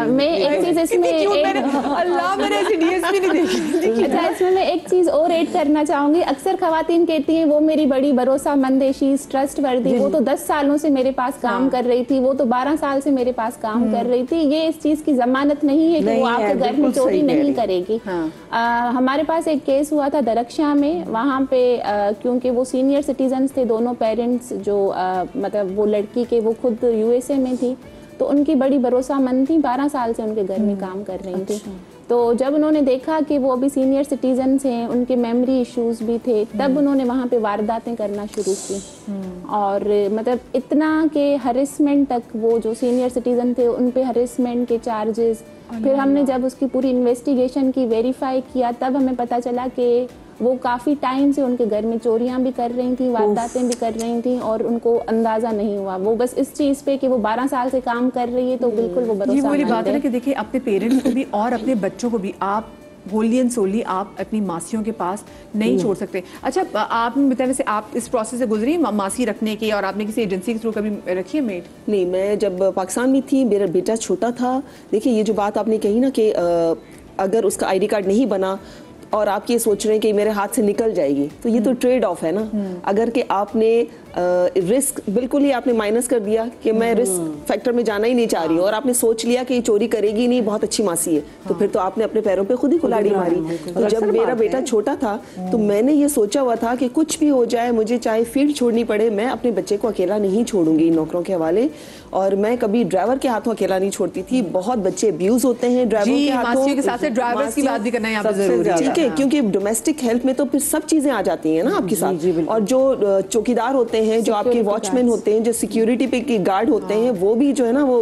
Speaker 5: मैं एक चीज इसमें
Speaker 1: अल्लाह मेरे ऐसी डीएसपी नहीं देखी।
Speaker 5: अच्छा, इसमें मैं एक चीज और ऐड करना चाहूंगी। अक्सर खवातीन कहती हैं वो मेरी बड़ी भरोसामंद है, शी इज ट्रस्टवर्दी, वो तो 10 सालों से मेरे पास काम कर रही थी, वो तो 12 साल से मेरे पास काम कर रही थी। ये इस चीज की जमानत नहीं है कि वो आपके घर में चोरी नहीं करेगी। हमारे पास एक केस हुआ था दरख्शां में, वहाँ पे क्योंकि वो सीनियर सिटीजन थे, दोनों पेरेंट्स जो मतलब वो लड़की के वो खुद USA में थी, तो उनकी बड़ी भरोसामंद थी, 12 साल से उनके घर में काम कर रही थी। तो जब उन्होंने देखा कि वो अभी सीनियर सिटीजन हैं, उनके मेमोरी इश्यूज भी थे, तब उन्होंने वहाँ पे वारदातें करना शुरू की। और मतलब इतना कि हरेसमेंट तक, वो जो सीनियर सिटीजन थे उन पे हरेसमेंट के चार्जेस। फिर हमने जब उसकी पूरी इन्वेस्टिगेशन की, वेरीफाई किया, तब हमें पता चला कि वो काफ़ी टाइम से उनके घर में चोरियां भी कर रही थी, वारदातें भी कर रही थी, और उनको अंदाज़ा नहीं हुआ। वो बस इस चीज़ पे कि वो 12 साल से काम कर रही है, तो बिल्कुल वो भरोसा।
Speaker 1: ये वाली बात है ना कि देखिए अपने पेरेंट्स को भी और अपने बच्चों को भी आप होली एंड सोली आप अपनी मासियों के पास नहीं छोड़ सकते। अच्छा, आपने बताया वैसे आप इस प्रोसेस से गुजरी मासी रखने की, और आपने किसी एजेंसी के थ्रू कभी रखी है मेड?
Speaker 4: नहीं, मैं जब पाकिस्तान में थी, मेरा बेटा छोटा था। देखिए ये जो बात आपने कही ना कि अगर उसका आईडी कार्ड नहीं बना और आप ये सोच रहे हैं कि मेरे हाथ से निकल जाएगी, तो ये तो ट्रेड ऑफ है ना। अगर कि आपने रिस्क बिल्कुल ही आपने माइनस कर दिया कि मैं रिस्क फैक्टर में जाना ही नहीं चाह रही हूँ, और आपने सोच लिया कि ये चोरी करेगी नहीं, बहुत अच्छी मासी है, तो फिर तो आपने अपने पैरों पे खुद ही कुल्हाड़ी मारी। तो जब मेरा बेटा छोटा था तो मैंने ये सोचा हुआ था कि कुछ भी हो जाए, मुझे चाहे फील्ड छोड़नी पड़े, मैं अपने बच्चे को अकेला नहीं छोड़ूंगी नौकरों के हवाले। और मैं कभी ड्राइवर के हाथों अकेला नहीं छोड़ती थी। बहुत बच्चे अब्यूज होते हैं ड्राइवर के हाथों,
Speaker 1: के साथ ड्राइवर्स की बात भी करना यहाँ पे जरूरी है,
Speaker 4: ठीक है, क्योंकि डोमेस्टिक हेल्प में तो फिर सब चीजें आ जाती हैं ना आपके साथ। और जो चौकीदार होते हैं, जो आपके वॉचमैन होते हैं, जो सिक्योरिटी पे के गार्ड होते हैं, वो भी जो है ना, वो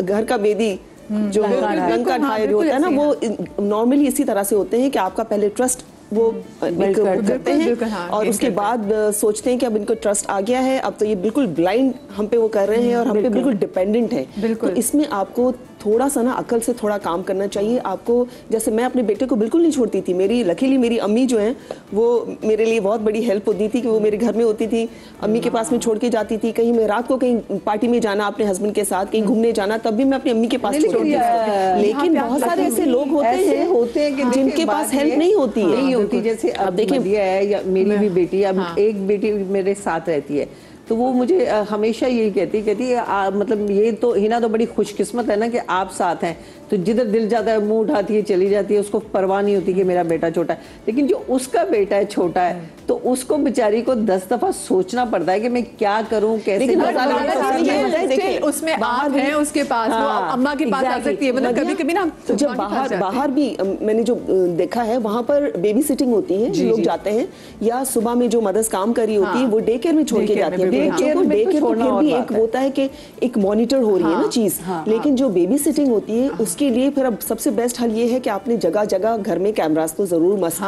Speaker 4: घर का बेदी जो रंग का ढाई होता है ना, वो नॉर्मली इसी तरह से होते हैं कि आपका पहले ट्रस्ट वो करते हैं, और उसके बाद सोचते हैं कि अब इनको ट्रस्ट आ गया है, अब तो ये बिल्कुल ब्लाइंड हम पे वो कर रहे हैं और हम पे बिल्कुल डिपेंडेंट है। तो इसमें आपको थोड़ा सा ना अकल से थोड़ा काम करना चाहिए आपको। जैसे मैं अपने बेटे को बिल्कुल नहीं छोड़ती थी, लकीली मेरी अम्मी जो हैं वो मेरे लिए बहुत बड़ी हेल्प होती थी कि वो मेरे घर में होती थी, अम्मी के पास में छोड़ के जाती थी। कहीं मैं रात को कहीं पार्टी में जाना अपने हस्बैंड के साथ, कहीं घूमने जाना, तब भी मैं अपनी अम्मी के पास छोड़ती थी। लेकिन बहुत सारे ऐसे लोग होते हैं जिनके पास हेल्प नहीं होती है।
Speaker 2: जैसे अब देखिए है, या मेरी भी बेटी, अब एक बेटी मेरे साथ रहती है, तो वो मुझे हमेशा यही कहती है मतलब ये तो हिना तो बड़ी खुशकिस्मत है ना कि आप साथ हैं, तो जिधर दिल जाता है मुंह उठाती है चली जाती है, उसको परवाह नहीं होती कि मेरा बेटा छोटा है। लेकिन जो उसका बेटा है छोटा है, तो उसको बेचारी को 10 दफा सोचना पड़ता है कि मैं क्या करूं, कैसे।
Speaker 1: उसमें आप हैं उसके पास, वो अम्मा के पास आ सकती है, मतलब कभी कभी ना
Speaker 4: जब बाहर भी मैंने जो देखा है, वहाँ पर बेबी सिटिंग होती है, लोग जाते हैं, या सुबह में जो मदर्स काम कर रही होती है वो डे केयर में छोड़ के जाती है। डे केयर फिर भी एक होता है कि एक मॉनिटर हो रही है ना चीज, लेकिन जो बेबी सिटिंग होती है उसके लिए फिर अब सबसे बेस्ट हल ये है कि आपने जगह जगह घर में कैमरास तो जरूर मस्ट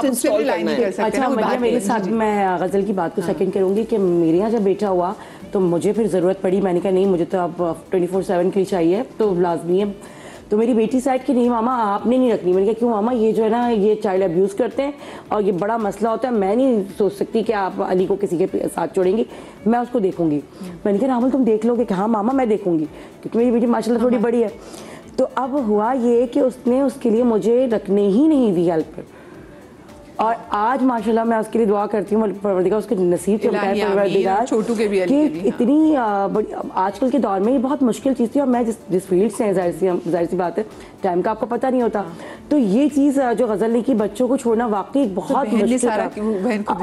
Speaker 4: इंस्टॉल करना है।
Speaker 3: अच्छा, मेरे साथ मैं गजल की बात को सेकंड करूंगी कि मेरे यहाँ जब बेटा हुआ तो मुझे फिर ज़रूरत पड़ी, मैंने कहा नहीं मुझे तो अब 24/7 की चाहिए, तो लाजमी है। तो मेरी बेटी साइड की नहीं मामा आपने नहीं रखनी। मैंने कहा क्यों मामा, ये जो है ना ये चाइल्ड अब्यूज़ करते हैं और ये बड़ा मसला होता है, मैं नहीं सोच सकती कि आप अली को किसी के साथ छोड़ेंगी, मैं उसको देखूंगी। मैंने कहा राहुल तुम देख लोगे कि हाँ मामा मैं देखूंगी, क्योंकि मेरी बेटी माशाल्लाह थोड़ी बड़ी है। तो अब हुआ ये कि उसने उसके लिए मुझे रखने ही नहीं दी हेल्प, और आज माशाल्लाह मैं उसके लिए दुआ करती हूँ, परवरदिगार उसके नसीब चमकाए परवरदिगार,
Speaker 1: छोटू के भी
Speaker 3: कि इतनी आजकल के दौर में ये बहुत मुश्किल चीज़ थी। और मैं जिस फील्ड से जाहिर सी बात है टाइम का आपको पता नहीं होता, तो ये चीज़ जो गजल ने की बच्चों को छोड़ना वाकई बहुत मुश्किल था।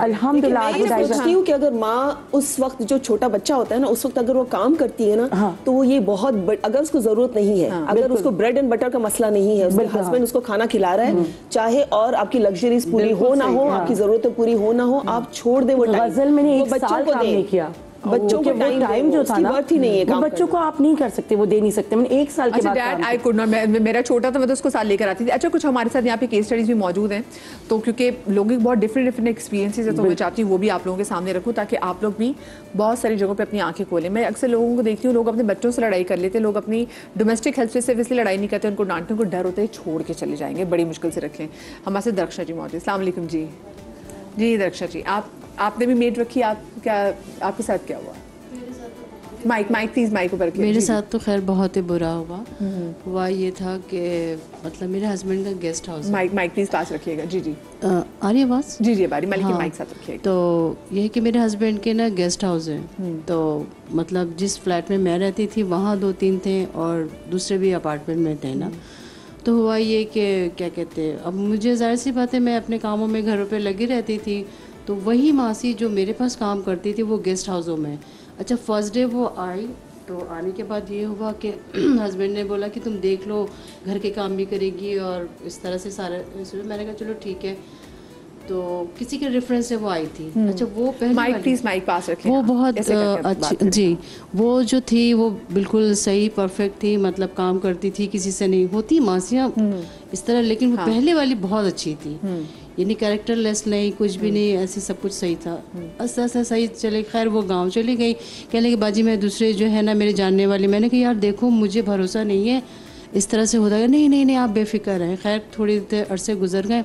Speaker 3: अल्हम्दुलिल्लाह
Speaker 4: मैं सोचती हूँ कि अगर माँ उस वक्त जो छोटा बच्चा होता है ना, उस वक्त अगर वो काम करती है ना, तो वो ये बहुत अगर उसको जरूरत नहीं है, अगर उसको ब्रेड एंड बटर का मसला नहीं है, उसके हस्बैंड उसको खाना खिला रहा है, चाहे और आपकी लग्जरीज पूरी हो ना हो, आपकी जरूरतें पूरी हो ना हो, आप छोड़ दे वो
Speaker 3: गजल मैंने एक साल काम नहीं किया, बच्चों के टाइम जो था ना
Speaker 4: नहीं है,
Speaker 3: वो बच्चों को आप नहीं कर सकते, वो दे नहीं सकते। मैंने एक साल के बाद
Speaker 1: डैड आई कुड नॉट, मेरा छोटा था मैं तो उसको साथ लेकर आती थी। अच्छा, कुछ हमारे साथ यहाँ पे केस स्टडीज भी मौजूद हैं, तो क्योंकि लोगों के बहुत डिफरेंट एक्सपीरियंसेस है, तो मैं चाहती हूँ वो भी आप लोगों के सामने रखूँ, ताकि आप लोग भी बहुत सारी जगहों पर अपनी आंखें खोलें। मैं अक्सर लोगों को देखती हूँ, लोग अपने बच्चों से लड़ाई कर लेते हैं, लोग अपनी डोमेस्टिक हेल्थ से सिर्फ इसलिए लड़ाई नहीं करते, उनको डांटने को डर होता है, छोड़ के चले जाएंगे, बड़ी मुश्किल से रखें। हमारे साथ दरक्षा जी मौजूद। अस्सलाम वालेकुम जी। जी दरक्षा जी, आपने भी मेड रखी, आप क्या, आपके साथ क्या हुआ? माइक प्लीज, माइक ऊपर के।
Speaker 6: मेरे साथ तो खैर बहुत ही बुरा हुआ ये था कि मतलब मेरे हस्बैंड का गेस्ट हाउस,
Speaker 1: माइक प्लीज पास रखिएगा। जी
Speaker 6: आ रही आवाज़?
Speaker 1: जी बारी मालिक माइक साथ रखिएगा।
Speaker 6: तो ये है कि मेरे हस्बैंड के ना गेस्ट हाउस है, तो मतलब जिस फ्लैट में मैं रहती थी वहाँ 2-3 थे और दूसरे भी अपार्टमेंट में थे ना। तो हुआ ये कि क्या कहते हैं, अब मुझे जाहिर सी बात है मैं अपने कामों में घरों पे लगी रहती थी, तो वही मासी जो मेरे पास काम करती थी वो गेस्ट हाउसों में। अच्छा, फर्स्ट डे वो आई, तो आने के बाद ये हुआ कि हस्बैंड ने बोला कि तुम देख लो, घर के काम भी करेगी और इस तरह से सारा। मैंने कहा चलो ठीक है, तो किसी के रेफरेंस से वो आई थी। अच्छा, वो पहले
Speaker 1: माइक पास रखें,
Speaker 6: वो बहुत अच्छी जी, वो जो थी वो बिल्कुल सही परफेक्ट थी, मतलब काम करती थी, किसी से नहीं होती मासियाँ इस तरह, लेकिन वो पहले वाली बहुत अच्छी थी, यानी कैरेक्टरलेस नहीं, कुछ भी नहीं, ऐसे सब कुछ सही था। ऐसा सही चले। खैर वो गांव चली गई, कहने कि बाजी मैं दूसरे जो है ना मेरे जानने वाली, मैंने कहा यार देखो मुझे भरोसा नहीं है, इस तरह से होता है। नहीं आप बेफिक्र हैं। खैर थोड़ी देर अरसे गुजर गए,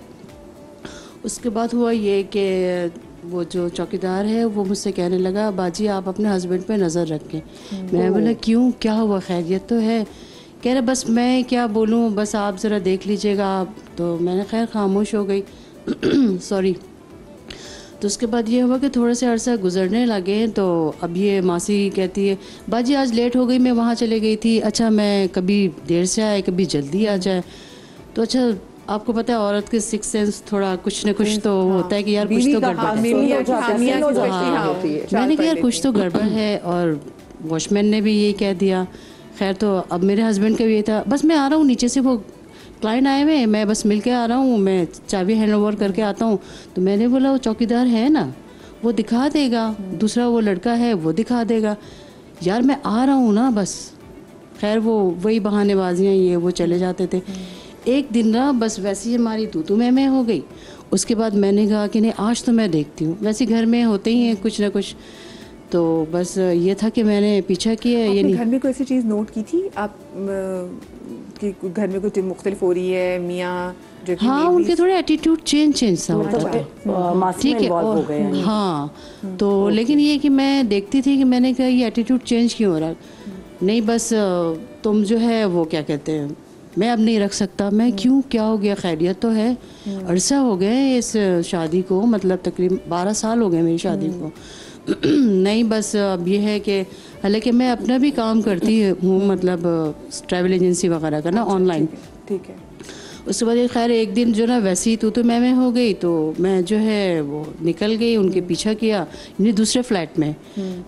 Speaker 6: उसके बाद हुआ ये कि वो जो चौकीदार है वो मुझसे कहने लगा बाजी आप अपने हस्बैंड पे नज़र रखें। मैं बोला क्यों, क्या हुआ, खैरियत तो है? कह रहे बस मैं क्या बोलूँ, बस आप ज़रा देख लीजिएगा आप। तो मैंने खैर खामोश हो गई सॉरी। तो उसके बाद ये हुआ कि थोड़ा से अरसा गुजरने लगे, तो अब ये मासी कहती है बाजी आज लेट हो गई, मैं वहाँ चले गई थी। अच्छा, मैं कभी देर से आए कभी जल्दी आ जाए। तो अच्छा, आपको पता है औरत के सिक्स सेंस थोड़ा कुछ न कुछ तो होता है कि यार कुछ तो गड़बड़ है। मैंने कहा यार कुछ तो गड़बड़ है, और वॉचमैन ने भी यही कह दिया। खैर तो अब मेरे हस्बैंड का भी ये था, बस मैं आ रहा हूँ नीचे से, वो क्लाइंट आए हुए, मैं बस मिल के आ रहा हूँ, मैं चाबी हैंड ओवर करके आता हूँ। तो मैंने बोला वो चौकीदार है ना, वो दिखा देगा, दूसरा वो लड़का है वो दिखा देगा, यार मैं आ रहा हूँ ना बस। खैर वो वही बहानेबाजियाँ ये वो चले जाते थे। एक दिन ना बस वैसे ही हमारी तू मैं हो गई। उसके बाद मैंने कहा कि नहीं आज तो मैं देखती हूँ, वैसे घर में होते ही हैं कुछ ना कुछ। तो बस ये था कि मैंने पीछा किया। ये
Speaker 1: घर में कोई ऐसी चीज़ नोट की थी आप कि घर में कुछ मुख्तलिफ हो रही है मियाँ जो?
Speaker 6: हाँ, उनके थोड़े एटीट्यूड चेंज सा होता
Speaker 3: था, ठीक है। और
Speaker 6: हाँ, तो लेकिन ये कि मैं देखती थी कि मैंने कहा ये एटीट्यूड चेंज क्यों हो रहा? नहीं बस तुम जो है वो क्या कहते हैं, मैं अब नहीं रख सकता। मैं क्यों, क्या हो गया, खैरियत तो है? अरसा हो गए इस शादी को, मतलब तकरीबन 12 साल हो गए मेरी शादी को। नहीं बस अब ये है कि हालांकि मैं अपना भी काम करती हूँ, मतलब ट्रैवल एजेंसी वगैरह का ना ऑनलाइन,
Speaker 1: ठीक है।
Speaker 6: उसके बाद खैर एक दिन जो ना वैसे ही तू मैं हो गई, तो मैं जो है वो निकल गई, उनके पीछा किया, यानी दूसरे फ्लैट में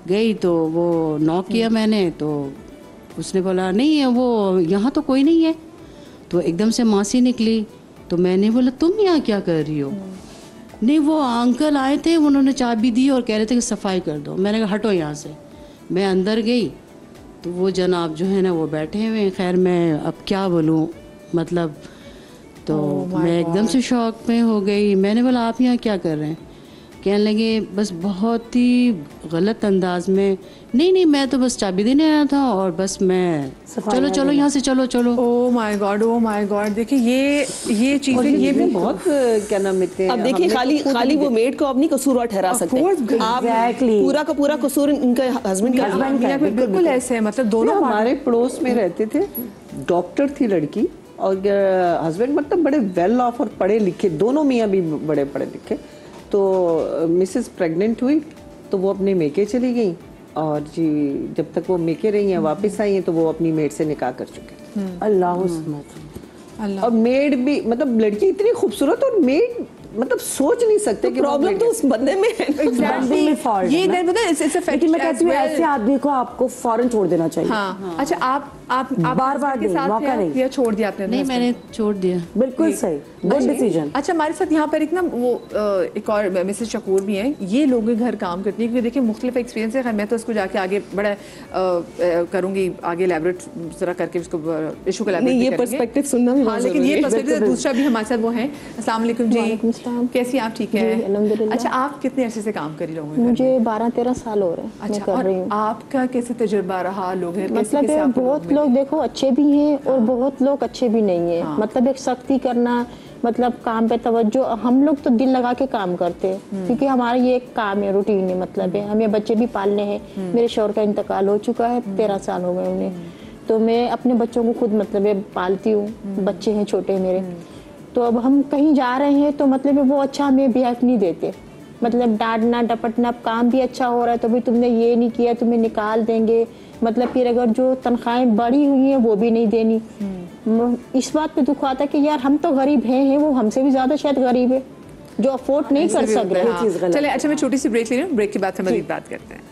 Speaker 6: गई। तो वो नॉक किया मैंने, तो उसने बोला नहीं है वो यहाँ तो कोई नहीं है। तो एकदम से मासी निकली, तो मैंने बोला तुम यहाँ क्या कर रही हो? नहीं वो अंकल आए थे, उन्होंने चाबी दी और कह रहे थे कि सफाई कर दो। मैंने कहा हटो यहाँ से। मैं अंदर गई तो वो जनाब जो है ना वो बैठे हुए हैं। खैर मैं अब क्या बोलूँ, मतलब तो मैं एकदम से शॉक में हो गई। मैंने बोला आप यहाँ क्या कर रहे हैं? कहने लगे बस बहुत ही गलत अंदाज में, नहीं मैं तो बस चाबी देने आया था और बस मैं चलो यहाँ से चलो।
Speaker 1: ओह माय गॉड देखिए ये चीजें ये भी बहुत क्या नाम लेते हैं।
Speaker 4: अब देखिए खाली वो मेड को अब नहीं कसूरवार ठहरा सकते आप, पूरा का पूरा कसूर इनका हस्बैंड का।
Speaker 1: बिल्कुल ऐसे है, मतलब दोनों
Speaker 2: हमारे पड़ोस में रहते थे, डॉक्टर थी लड़की, और हस्बैंड मतलब बड़े वेल ऑफ और पढ़े लिखे, दोनों मियाँ भी बड़े पढ़े लिखे। तो मिसेस प्रेग्नेंट हुई तो वो अपने मेके चली गई, और जी जब तक वो मेके रही हैं वापस आई हैं तो वो अपनी मेड से निकाह कर चुके।
Speaker 3: अल्लाह
Speaker 2: और मेड भी मतलब लड़की इतनी खूबसूरत, और मेड मतलब सोच नहीं सकते कि
Speaker 4: प्रॉब्लम तो उस बंदे में है।
Speaker 3: Exactly.
Speaker 1: ये
Speaker 3: मैं कहती हूँ ऐसे आदमी को आपको फौरन छोड़ देना चाहिए।
Speaker 1: हाँ। अच्छा आप
Speaker 3: बार-बार
Speaker 1: के साथ
Speaker 3: मौका नहीं
Speaker 1: या छोड़ दिया आपने?
Speaker 6: नहीं, मैंने छोड़ दिया।
Speaker 3: बिल्कुल सही, गुड डिसीजन।
Speaker 1: अच्छा, हमारे साथ यहाँ पर एक ना वो एक और मिसेस शकूर भी हैं, ये लोग घर काम करती हैं, क्योंकि देखिए मुख्तलिफ एक्सपीरियंस है। खैर मैं तो इसको जाके आगे बड़ा करूँगी, आगे एलैबोरेट जरा करके इसको इशू को एलैबोरेट
Speaker 4: ये पर्सपेक्टिव सुनना भी बहुत
Speaker 1: लेकिन ये
Speaker 4: जरूरी है।
Speaker 1: पर्सपेक्टिव दूसरा भी हमारे साथ वो हैं। अस्सलाम वालेकुम जी, कैसी आप? ठीक है,
Speaker 5: अल्हम्दुलिल्लाह।
Speaker 1: अच्छा, आप कितने अरसे से काम कर रही होंगे?
Speaker 5: मुझे 12-13 साल हो रहे हैं।
Speaker 1: अच्छा,
Speaker 5: मैं कर रही हूँ।
Speaker 1: आपका कैसे तजुर्बा रहा? लोग हैं
Speaker 5: मतलब बहुत लोग देखो अच्छे भी हैं और बहुत लोग अच्छे भी नहीं है। मतलब एक सख्ती करना, मतलब काम पे तवज्जो, हम लोग तो दिल लगा के काम करते हैं क्योंकि हमारा ये एक काम है, रूटीन है, मतलब है हमें बच्चे भी पालने हैं। मेरे शौहर का इंतकाल हो चुका है, 13 साल हो गए उन्हें, तो मैं अपने बच्चों को खुद मतलब पालती हूँ। बच्चे हैं छोटे मेरे, तो अब हम कहीं जा रहे हैं तो मतलब वो अच्छा हमें बिहेव नहीं देते, मतलब डांटना डपटना। अब काम भी अच्छा हो रहा है तो भाई तुमने ये नहीं किया, तुम्हें निकाल देंगे। मतलब फिर अगर जो तनख्वाहें बढ़ी हुई हैं वो भी नहीं देनी। इस बात पे दुख आता है कि यार हम तो गरीब हैं, वो हमसे भी ज्यादा शायद गरीब है जो अफोर्ड नहीं कर सक रहे।
Speaker 1: चलिए, अच्छा मैं छोटी सी ब्रेक ले रही हूँ, ब्रेक के बाद हम मज़ीद बात करते हैं।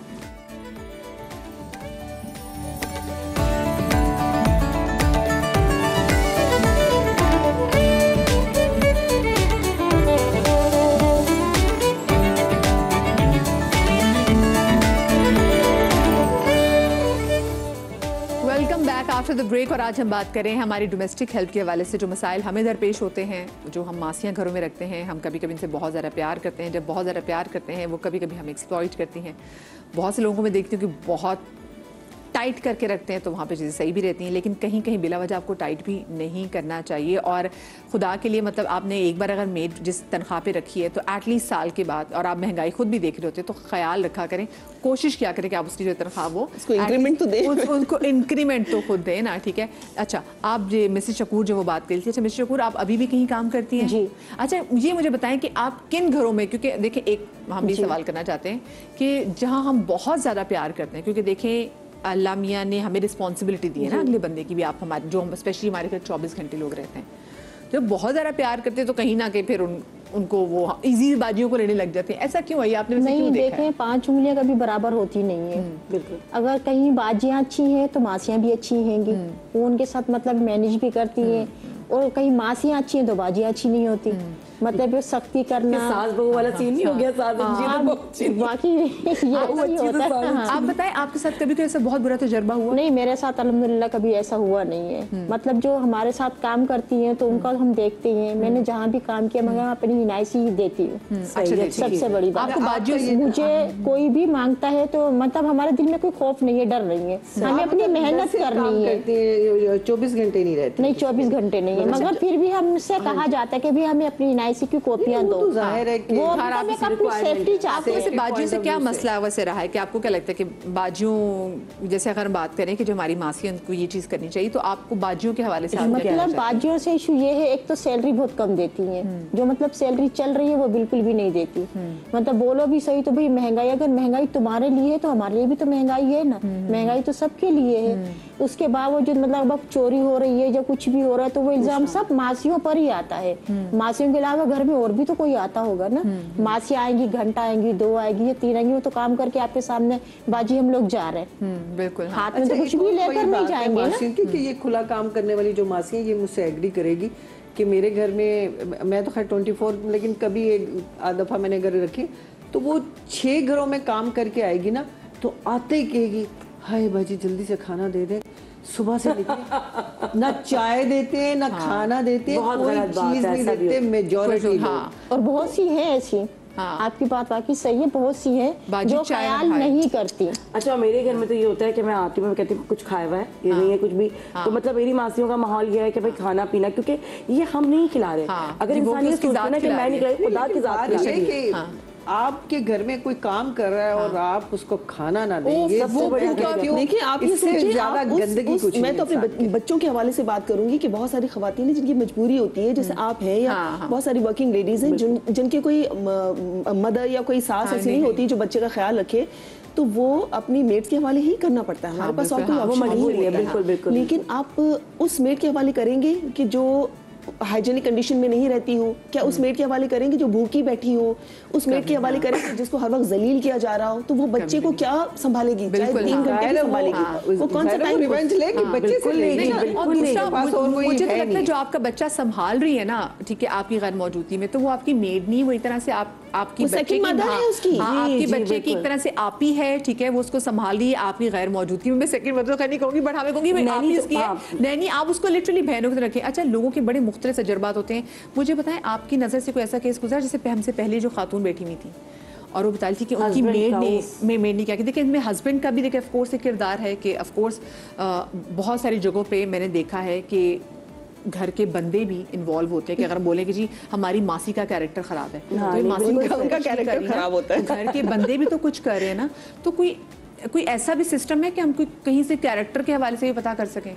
Speaker 1: आफ्टर द ब्रेक, और आज हम बात करें हमारी डोमेस्टिक हेल्प के हवाले से जो मसाइल हमें दरपेश होते हैं, जो हम मासियाँ घरों में रखते हैं। हम कभी कभी इनसे बहुत ज़्यादा प्यार करते हैं, जब बहुत ज़्यादा प्यार करते हैं वो कभी कभी हमें एक्सप्लॉइट करती हैं। बहुत से लोगों को मैं देखती हूँ कि बहुत टाइट करके रखते हैं तो वहाँ पे चीज़ें सही भी रहती हैं, लेकिन कहीं कहीं बिला वजह आपको टाइट भी नहीं करना चाहिए। और खुदा के लिए मतलब आपने एक बार अगर मेड जिस तनख्वाह पे रखी है तो एटलीस्ट साल के बाद, और आप महंगाई खुद भी देख रहे होते हैं, तो ख्याल रखा करें, कोशिश किया करें कि आप उसकी जो तनख्वाह वो
Speaker 4: उसको इंक्रीमेंट तो दें,
Speaker 1: उनको इंक्रीमेंट तो खुद दें ना, ठीक है। अच्छा, आप जो मिसेस शकूर जो वो बात करी थी, अच्छा मिसेस शकूर आप अभी भी कहीं काम करती हैं?
Speaker 5: जी।
Speaker 1: अच्छा, ये मुझे बताएं कि आप किन घरों में, क्योंकि देखिए एक हम भी सवाल करना चाहते हैं कि जहाँ हम बहुत ज़्यादा प्यार करते हैं, क्योंकि देखें अल्लाह मियाँ ने हमें रिस्पॉन्सिबिलिटी दी है ना अगले बंदे की भी। आप हमारे जो हम स्पेशली हमारे घर 24 घंटे लोग रहते हैं, जब बहुत ज़्यादा प्यार करते हैं तो कहीं ना कहीं फिर उनको वो इजी बाजियों को लेने लग जाते हैं। ऐसा क्यों है? ये आपने
Speaker 5: नहीं
Speaker 1: क्यों देखा
Speaker 5: देखें, 5 उंगलियां कभी बराबर होती नहीं है।
Speaker 3: बिल्कुल।
Speaker 5: अगर कहीं बाजियां अच्छी हैं तो मासियां भी अच्छी हैंगी, वो उनके साथ मतलब मैनेज भी करती हैं, और कहीं मासियां अच्छी हैं तो बाजियां अच्छी नहीं होती। मतलब सख्ती करना,
Speaker 3: सास बहू वाला सीन नहीं हो गया, सास
Speaker 5: बाकी यही होता है।
Speaker 1: आप बताएं, आपके साथ कभी कोई ऐसा बहुत बुरा तजुर्बा हुआ?
Speaker 5: नहीं, मेरे साथ अल्हम्दुलिल्लाह कभी ऐसा हुआ नहीं है। मतलब जो हमारे साथ काम करती हैं तो उनका हम देखते हैं। मैंने जहाँ भी काम किया मगर अपनी इनायसी ही देती हूँ, सबसे बड़ी बात। मुझे कोई भी मांगता है तो मतलब हमारे दिल में कोई खौफ नहीं है, डर नहीं है, हमें अपनी मेहनत करनी है।
Speaker 2: 24 घंटे नहीं रहते?
Speaker 5: नहीं, 24 घंटे नहीं है, मगर फिर भी हमसे कहा जाता है कि भी हमें अपनी इनायसी की कॉपियां दो।
Speaker 2: जाहिर है कि
Speaker 5: वो अपनी सेफ्टी चाहते हैं।
Speaker 1: वैसे बाजियों से क्या मसला वैसे रहा है कि आपको क्या लगता है कि बाजियों, जैसे अगर हम बात करें कि जो हमारी मासियां उनको ये चीज़ करनी चाहिए, तो आपको बाजियों के हवाले से
Speaker 5: मतलब बाजियों से इशू ये है, एक तो सैलरी बहुत कम देती हैं, जो मतलब सैलरी चल रही है वो बिल्कुल भी नहीं देती। मतलब बोलो भी सही तो भाई महंगाई, अगर महंगाई तुम्हारे लिए है तो हमारे लिए भी तो महंगाई है ना, महंगाई तो सबके लिए है। उसके बावजूद मतलब अब चोरी हो रही है या कुछ भी हो रहा है तो वो इल्जाम सब मासियों पर ही आता है। मासियों के अलावा घर में और भी तो कोई आता होगा ना। मासी आएंगी, घंटा आएंगी, 2 आएगी या 3 आएंगी, वो तो काम करके आपके सामने बाजी हम लोग जा रहे हैं,
Speaker 1: बिल्कुल
Speaker 5: हाथ में तो कुछ भी लेकर नहीं जाएंगे ना।
Speaker 2: क्योंकि ये खुला काम करने वाली जो मासी है ये मुझसे एग्री करेगी कि मेरे घर में, मैं तो खैर 24, लेकिन कभी एक आध दफा मैंने घर रखी तो वो 6 घरों में काम करके आएगी ना, तो आते ही कहेगी हाय बाजी जल्दी से खाना दे दे। सुबह से लेके ना चाय देते हैं ना खाना देते हैं, कोई चीज नहीं देते मेजॉरिटी।
Speaker 5: और बहुत सी है ऐसी, आपकी बात वाकई सही है, बहुत सी है जो ख्याल नहीं करती।
Speaker 3: अच्छा, मेरे घर में तो ये होता है कि मैं आती हूँ, मैं कहती हूँ कुछ खाया हुआ है, ये नहीं है कुछ भी, तो मतलब मेरी मासियों का माहौल ये है कि भाई खाना पीना, क्योंकि ये हम नहीं खिला रहे। अगर इंसान ये सोचता है कि मैं नहीं खिलाई, खुदा की जात
Speaker 2: आपके घर में कोई काम कर रहा है और आप उसको खाना ना देंगे,
Speaker 4: वो देखिए आप ये सोचिए, ज्यादा गंदगी कुछ मैं तो अपने बच्चों के हवाले से बात करूंगी कि बहुत सारी खवातीन हैं जिनकी मजबूरी होती है, जैसे आप हैं या बहुत सारी वर्किंग लेडीज हैं जिनके कोई मदर या कोई सास ऐसी नहीं होती जो बच्चे का ख्याल रखे, तो वो अपनी मेड्स के हवाले ही करना पड़ता है। हमारे पास और कोई ऑप्शन नहीं है। बिल्कुल बिल्कुल। लेकिन आप उस मेड के हवाले करेंगे कि जो हाइजीनिक कंडीशन में नहीं रहती हो? क्या उस मेड के हवाले करेंगे जो भूखी बैठी हो? उस मेड के हवाले करेंगे जिसको हर वक्त जलील किया जा रहा हो? तो वो बच्चे को क्या संभालेगी? चाहे 3 घंटे संभालेगी, वो कौन सा टाइम
Speaker 2: रिवेंज लेगी? बच्चे से लेगी।
Speaker 1: और दूसरा मुझे तो लगता है जो आपका बच्चा संभाल रही है ना, ठीक है, आपकी गैर मौजूदगी में, तो वो आपकी मेड नहीं, वो एक तरह से आपकी बच्चे की
Speaker 3: मदर है उसकी,
Speaker 1: आपकी बच्चे की एक तरह से आप ही है, ठीक है, वो उसको संभाल रही है आपकी गैर मौजूदगी में। मैं सेकंड मदर नहीं कहूंगी, बढ़ावे कहूंगी, आप ही उसकी है। नहीं, आप उसको लिटरली बहनों की तरह रखें। अच्छा, लोगों के बड़े मुख्तलिफ तजुर्बात होते हैं। मुझे बताएं, आपकी नज़र से कोई ऐसा केस गुजरा जैसे हमसे पहले जो खातून बैठी हुई थी और वो बता रही थी कि उनकी मेड ने क्या किया? देखिए, इनमें हस्बैंड का भी देखिए ऑफकोर्स एक किरदार है कि ऑफकोर्स बहुत सारी जगहों पे मैंने देखा है कि घर के बंदे भी इन्वॉल्व होते हैं कि अगर हम बोले कि जी हमारी मासी का कैरेक्टर खराब है, तो मासी का कैरेक्टर खराब होता है, घर के बंदे भी तो कुछ कर रहे हैं ना। तो कोई ऐसा भी सिस्टम है कि हम कहीं से कैरेक्टर के हवाले से भी पता कर सकें?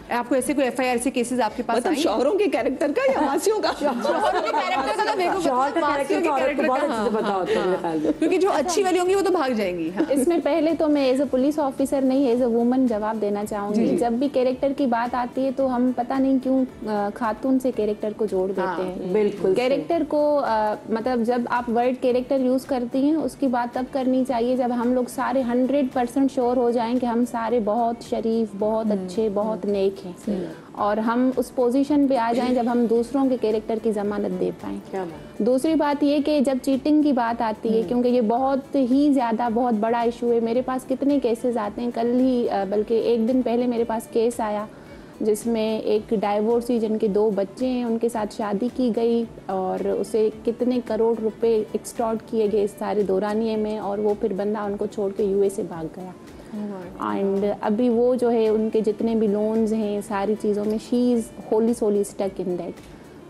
Speaker 1: आपको ऐसे कोई FIR से केसेस आपके पास
Speaker 4: मतलब शौहरों के कैरेक्टर का या मासियों का?
Speaker 1: शौहरों के कैरेक्टर का तो देखो, मासियों के कैरेक्टर का, क्योंकि जो अच्छी वाली होंगी वो तो भाग जाएंगी।
Speaker 5: इसमें पहले तो मैं एज अ पुलिस ऑफिसर नहीं, एज अ वुमन जवाब देना चाहूंगी। जब भी कैरेक्टर की बात आती है तो हम पता नहीं क्यों खातून से कैरेक्टर को जोड़ देते हैं।
Speaker 3: बिल्कुल,
Speaker 5: कैरेक्टर को मतलब जब आप वर्ड कैरेक्टर यूज करती हैं उसकी बात तब करनी चाहिए जब हम लोग सारे 100% श्योर हो जाएं कि हम सारे बहुत शरीफ, बहुत अच्छे, बहुत नेक हैं, और हम उस पोजीशन पे आ जाएं जब हम दूसरों के कैरेक्टर की जमानत दे पाएं। दूसरी बात ये कि जब चीटिंग की बात आती है, क्योंकि ये बहुत ही ज़्यादा बहुत बड़ा इशू है। मेरे पास कितने केसेस आते हैं, कल ही बल्कि एक दिन पहले मेरे पास केस आया जिसमें एक डाइवोर्सी जिनके 2 बच्चे हैं, उनके साथ शादी की गई और उसे कितने करोड़ रुपए एक्सटॉर्ट किए गए इस सारे दौरानिए में, और वो फिर बंदा उनको छोड़ के USA से भाग गया। एंड अभी वो जो है उनके जितने भी लोन्स हैं सारी चीज़ों में she is wholly solely stuck in that.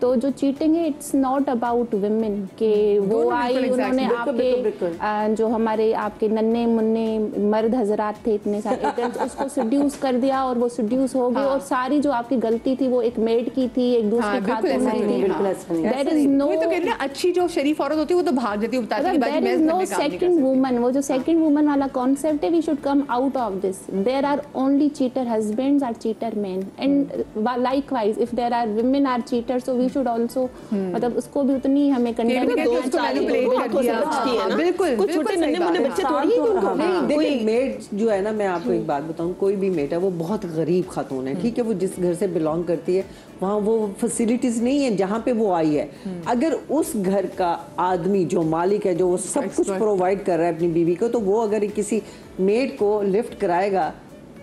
Speaker 5: तो जो चीटिंग है इट्स नॉट अबाउट वुमेन के वो आई उन्होंने आपके जो हमारे आपके नन्हे मुन्ने मर्द हजरात थे इतने सारे उसको सड्यूस कर दिया और वो सड्यूस हो गए, और सारी जो आपकी गलती थी वो एक मेड की थी, एक दूसरे खातून की। देयर इज नो,
Speaker 1: तो कहते हैं अच्छी जो शरीफ औरत होती है वो तो भाग जाती है, बताती है
Speaker 5: there is no second woman. वो जो सेकंड वुमन वाला कॉन्सेप्ट है, we should come out of this. There are only cheater husbands are cheater men, and likewise if there are women are cheater so should also मतलब उसको भी उतनी हमें condemn
Speaker 1: करना चाहिए। बिल्कुल, कुछ छोटे नन्हे मुन्ने बच्चे थोड़ी ही उनको
Speaker 2: नहीं। देखिए, मेड जो है ना, मैं आपको एक बात बताऊं, कोई भी मेड है वो बहुत गरीब खातून है, ठीक है, वो जिस घर से बिलोंग करती है वहाँ वो फैसिलिटीज नहीं है जहाँ पे वो आई है। अगर उस घर का आदमी जो मालिक है, जो वो सब कुछ प्रोवाइड कर रहा है अपनी बीवी को, तो वो अगर किसी मेड को लिफ्ट कराएगा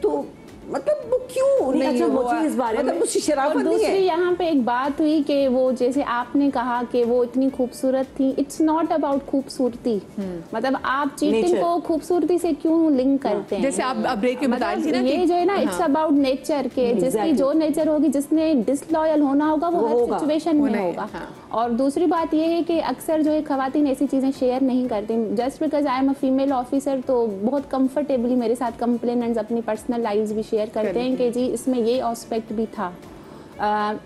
Speaker 2: तो मतलब वो क्यों नहीं?
Speaker 3: अच्छा, वो चीज बारे में
Speaker 2: मतलब शराफत नहीं है।
Speaker 5: दूसरी यहाँ पे एक बात हुई कि वो जैसे आपने कहा कि वो इतनी खूबसूरत थी, इट्स नॉट अबाउट खूबसूरती। मतलब आप चीटिंग को खूबसूरती से क्यों लिंक करते हैं?
Speaker 1: जैसे आप ब्रेक में बता रही थी ना,
Speaker 5: ये जो है ना इट्स अबाउट नेचर के, जिसकी जो नेचर होगी, जिसने डिसलॉयल होना होगा वो हर सिचुएशन में होगा। और दूसरी बात ये है कि अक्सर जो है खवातीन ऐसी चीजें शेयर नहीं करती। Just because I am a female officer तो बहुत कंफर्टेबली मेरे साथ कंप्लेनेंट्स अपनी पर्सनल लाइव्स भी शेयर करते हैं कि जी इसमें ये ऑस्पेक्ट भी था।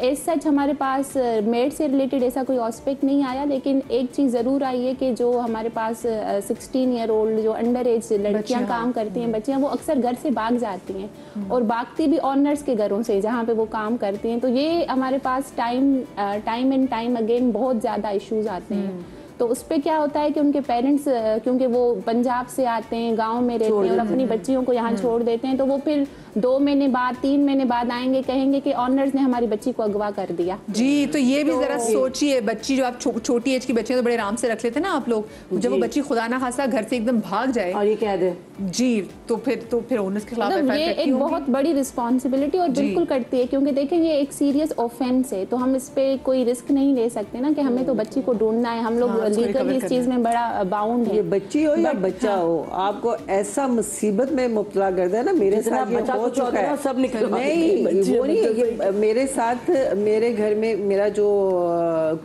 Speaker 5: एज सच हमारे पास मेड से रिलेटेड ऐसा कोई ऑस्पेक्ट नहीं आया, लेकिन एक चीज़ ज़रूर आई है कि जो हमारे पास 16 ईयर ओल्ड जो अंडर एज लड़कियां काम करती हैं, बच्चियां, वो अक्सर घर से भाग जाती हैं और भागती भी ऑनर्स के घरों से जहाँ पे वो काम करती हैं। तो ये हमारे पास टाइम एंड टाइम अगेन बहुत ज़्यादा इश्यूज आते हैं। तो उस पर क्या होता है कि उनके पेरेंट्स क्योंकि वो पंजाब से आते हैं, गांव में रहते हैं और अपनी बच्चियों को यहाँ छोड़ देते हैं, तो वो फिर 2 महीने बाद 3 महीने बाद आएंगे, कहेंगे कि ऑनर्स ने हमारी बच्ची को अगवा कर दिया।
Speaker 1: जी, तो ये भी जरा सोचिए, बच्ची जो आप छोटी एज की बच्चियां तो बड़े आराम से रख लेते हैं ना आप लोग, जब वो बच्ची खुदा ना खासा घर से एकदम भाग जाए
Speaker 3: और ये कह दे
Speaker 1: जी, तो फिर ओनर्स के खिलाफ
Speaker 5: मतलब ये एक बहुत बड़ी रिस्पॉन्सिबिलिटी और बिल्कुल करती है, क्योंकि देखें ये एक सीरियस ऑफेंस है, तो हम इस पे कोई रिस्क नहीं ले सकते ना कि हमें तो बच्ची को ढूंढना है। हम लोग लीगली इस चीज में बड़ा बाउंड है।
Speaker 2: ये बच्ची हो या बच्चा हो, आपको ऐसा मुसीबत में मुब्तला कर दिया ना, मेरे साथ ये हो चुका है।
Speaker 3: सब निकल
Speaker 2: नहीं, वो नहीं है। मेरे साथ मेरे घर में मेरा जो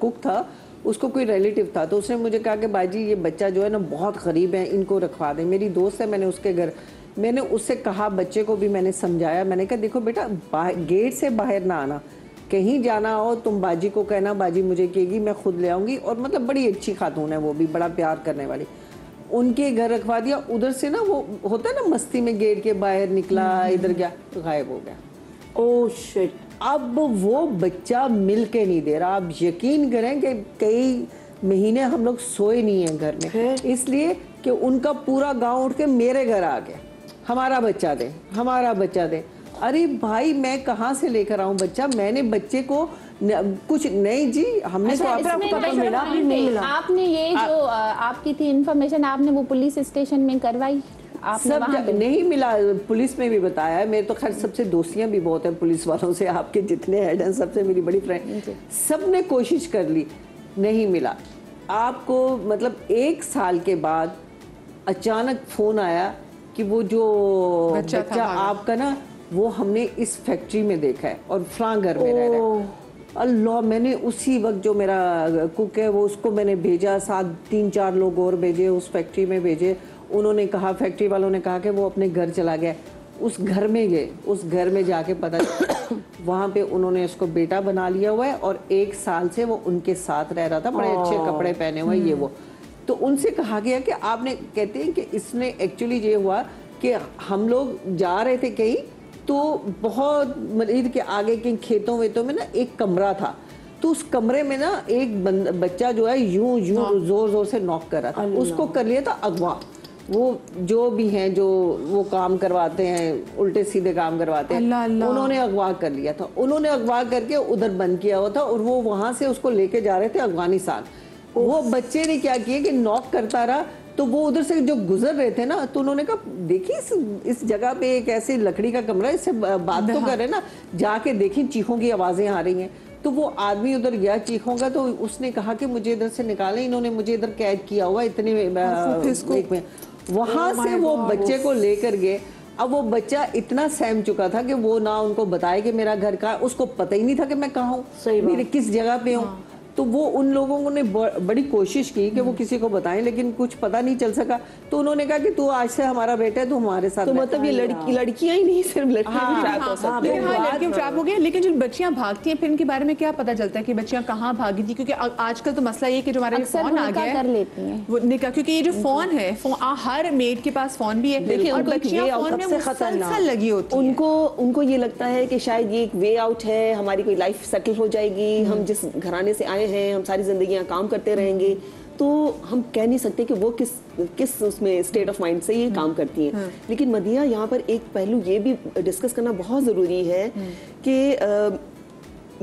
Speaker 2: कुक था उसको कोई रिलेटिव था, तो उसने मुझे कहा कि बाजी ये बच्चा जो है ना बहुत गरीब है, इनको रखवा दें। मेरी दोस्त है, मैंने उसके घर, मैंने उससे कहा, बच्चे को भी मैंने समझाया, मैंने कहा देखो बेटा गेट से बाहर ना आना, कहीं जाना हो तुम बाजी को कहना, बाजी मुझे कहेगी मैं खुद ले आऊँगी। और मतलब बड़ी अच्छी खातून है वो भी, बड़ा प्यार करने वाली। उनके घर रखवा दिया, उधर से ना वो होता है ना मस्ती में गेट के बाहर निकला, इधर गया तो गायब हो गया।
Speaker 3: Oh shit.
Speaker 2: अब वो बच्चा मिल के नहीं दे रहा। आप यकीन करें कि कई महीने हम लोग सोए नहीं हैं घर में, इसलिए कि उनका पूरा गांव उठ के मेरे घर आ गया, हमारा बच्चा दे, हमारा बच्चा दे। अरे भाई मैं कहाँ से लेकर आऊँ बच्चा, मैंने बच्चे को कुछ नहीं जी, हमने तो
Speaker 5: आपने ये जो आपकी थी इन्फॉर्मेशन, आपने वो पुलिस स्टेशन में करवाई?
Speaker 2: सब नहीं मिला, पुलिस में भी बताया। मेरे तो खैर सबसे दोस्तियां भी बहुत हैं पुलिस वालों से, आपके जितने हेड हैं सबसे मेरी बड़ी फ्रेंड, सब ने कोशिश कर ली, नहीं मिला। आपको मतलब 1 साल के बाद अचानक फोन आया कि वो जो बच्चा आपका ना, वो हमने इस फैक्ट्री में देखा है और फलां घर में रह रहा है। अल्लाह, मैंने उसी वक्त जो मेरा कुक है वो उसको मैंने भेजा, साथ 3-4 लोग और भेजे, उस फैक्ट्री में भेजे। उन्होंने कहा, फैक्ट्री वालों ने कहा कि वो अपने घर चला गया। उस घर में गए, उस घर में जाके पता वहाँ पे उन्होंने उसको बेटा बना लिया हुआ है और 1 साल से वो उनके साथ रह रहा था, बड़े अच्छे कपड़े पहने हुए ये वो। तो उनसे कहा गया कि आपने, कहते हैं कि इसने एक्चुअली ये हुआ कि हम लोग जा रहे थे कहीं, तो बहुत मरीज के आगे के खेतों वेतों में ना एक कमरा था, तो उस कमरे में ना एक बच्चा जो है यूं जोर जोर से नॉक कर रहा था। उसको कर लिया था अगवा। वो जो भी हैं जो वो काम करवाते हैं, उल्टे सीधे काम करवाते हैं, उन्होंने अगवा कर लिया था। उन्होंने अगवा करके उधर बंद किया हुआ था और वो वहां से उसको लेके जा रहे थे अफगानिस्तान। वो बच्चे ने क्या किया कि नॉक करता रहा, तो वो उधर से जो गुजर रहे थे ना, तो उन्होंने कहा देखिए इस जगह पे एक ऐसी लकड़ी का कमरा है, इससे बात तो कर रहे ना, जाके देखी चीखों की आवाजें आ रही हैं। तो वो आदमी उधर गया चीखों का, तो उसने कहा कि मुझे इधर से निकालें, इन्होंने मुझे इधर कैद किया हुआ इतने में। वहां से वो बच्चे को लेकर गए। अब वो बच्चा इतना सहम चुका था कि वो ना उनको बताए कि मेरा घर कहाँ, उसको पता ही नहीं था कि मैं कहाँ हूँ, मेरे किस जगह पे हूँ। तो वो उन लोगों ने बड़ी कोशिश की कि वो किसी को बताएं, लेकिन कुछ पता नहीं चल सका। तो उन्होंने कहा कि तू आज से हमारा बेटा है, तू हमारे साथ।
Speaker 4: तो मतलब ये लड़कियां ही नहीं, सिर्फ लड़कियां ट्रैप हो सकती हैं।
Speaker 1: लड़कियां ट्रैप हो गई। लेकिन जो बच्चियां भागती हैं फिर इनके बारे में क्या पता चलता है कि बच्चियां कहाँ भागी थी? क्योंकि आजकल तो मसला ये कि जो हमारे फोन आ गया है वो निकाह, क्योंकि ये जो फोन है, हर मेड के पास फोन भी है और बच्चियां फोन में मुसलसल लगी होती हैं।
Speaker 4: उनको ये लगता है कि शायद ये एक वे आउट है, हमारी कोई लाइफ सेटल हो जाएगी, हम जिस घराने से आए हैं हम सारी जिंदगियां काम करते रहेंगे। तो हम कह नहीं सकते कि वो किस उसमें स्टेट ऑफ माइंड से ये काम करती हैं। लेकिन मदिया, यहाँ पर एक पहलू ये भी डिस्कस करना बहुत ज़रूरी है कि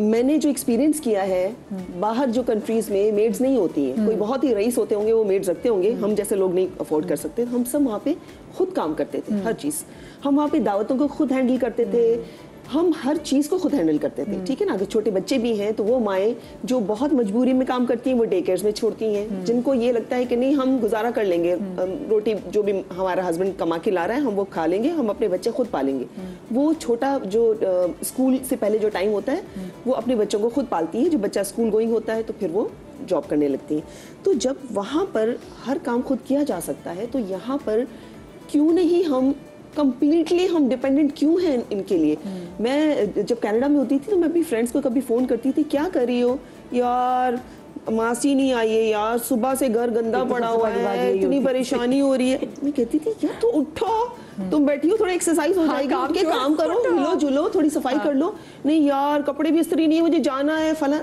Speaker 4: मैंने जो एक्सपीरियंस किया है, बाहर जो कंट्रीज में मेड्स नहीं होती हैं, कोई बहुत ही रईस होते होंगे वो मेड्स रखते होंगे, हम जैसे लोग नहीं अफोर्ड कर सकते। हम सब वहाँ पे खुद काम करते थे, हर चीज़। हम वहाँ पे दावतों को खुद हैंडल करते थे, हम हर चीज़ को खुद हैंडल करते थे, ठीक है ना। अगर छोटे बच्चे भी हैं तो वो माएँ जो बहुत मजबूरी में काम करती हैं वो डे केयर्स में छोड़ती हैं, जिनको ये लगता है कि नहीं हम गुजारा कर लेंगे, रोटी जो भी हमारा हस्बैंड कमा के ला रहा है हम वो खा लेंगे, हम अपने बच्चे खुद पालेंगे। वो छोटा जो स्कूल से पहले जो टाइम होता है वो अपने बच्चों को खुद पालती है। जब बच्चा स्कूल गोइंग होता है तो फिर वो जॉब करने लगती हैं। तो जब वहाँ पर हर काम खुद किया जा सकता है, तो यहाँ पर क्यों नहीं हम कंप्लीटली हम डिपेंडेंट क्यों हैं इनके लिए। मैं जब कनाडा में होती थी तो मैं अपनी फ्रेंड्स को कभी फ़ोन करती थी, क्या कर रही हो यार, मासी नहीं आई है यार, सुबह से घर गंदा पड़ा हुआ है, इतनी परेशानी हो रही है। मैं कहती थी यार तो उठो, तुम बैठी हो, थोड़ा एक्सरसाइज हो जाएगी, उठ के काम करो, हिलो जुलो, थोड़ी सफाई कर लो। नहीं यार कपड़े भी इस्त्री नहीं है, मुझे जाना है फला।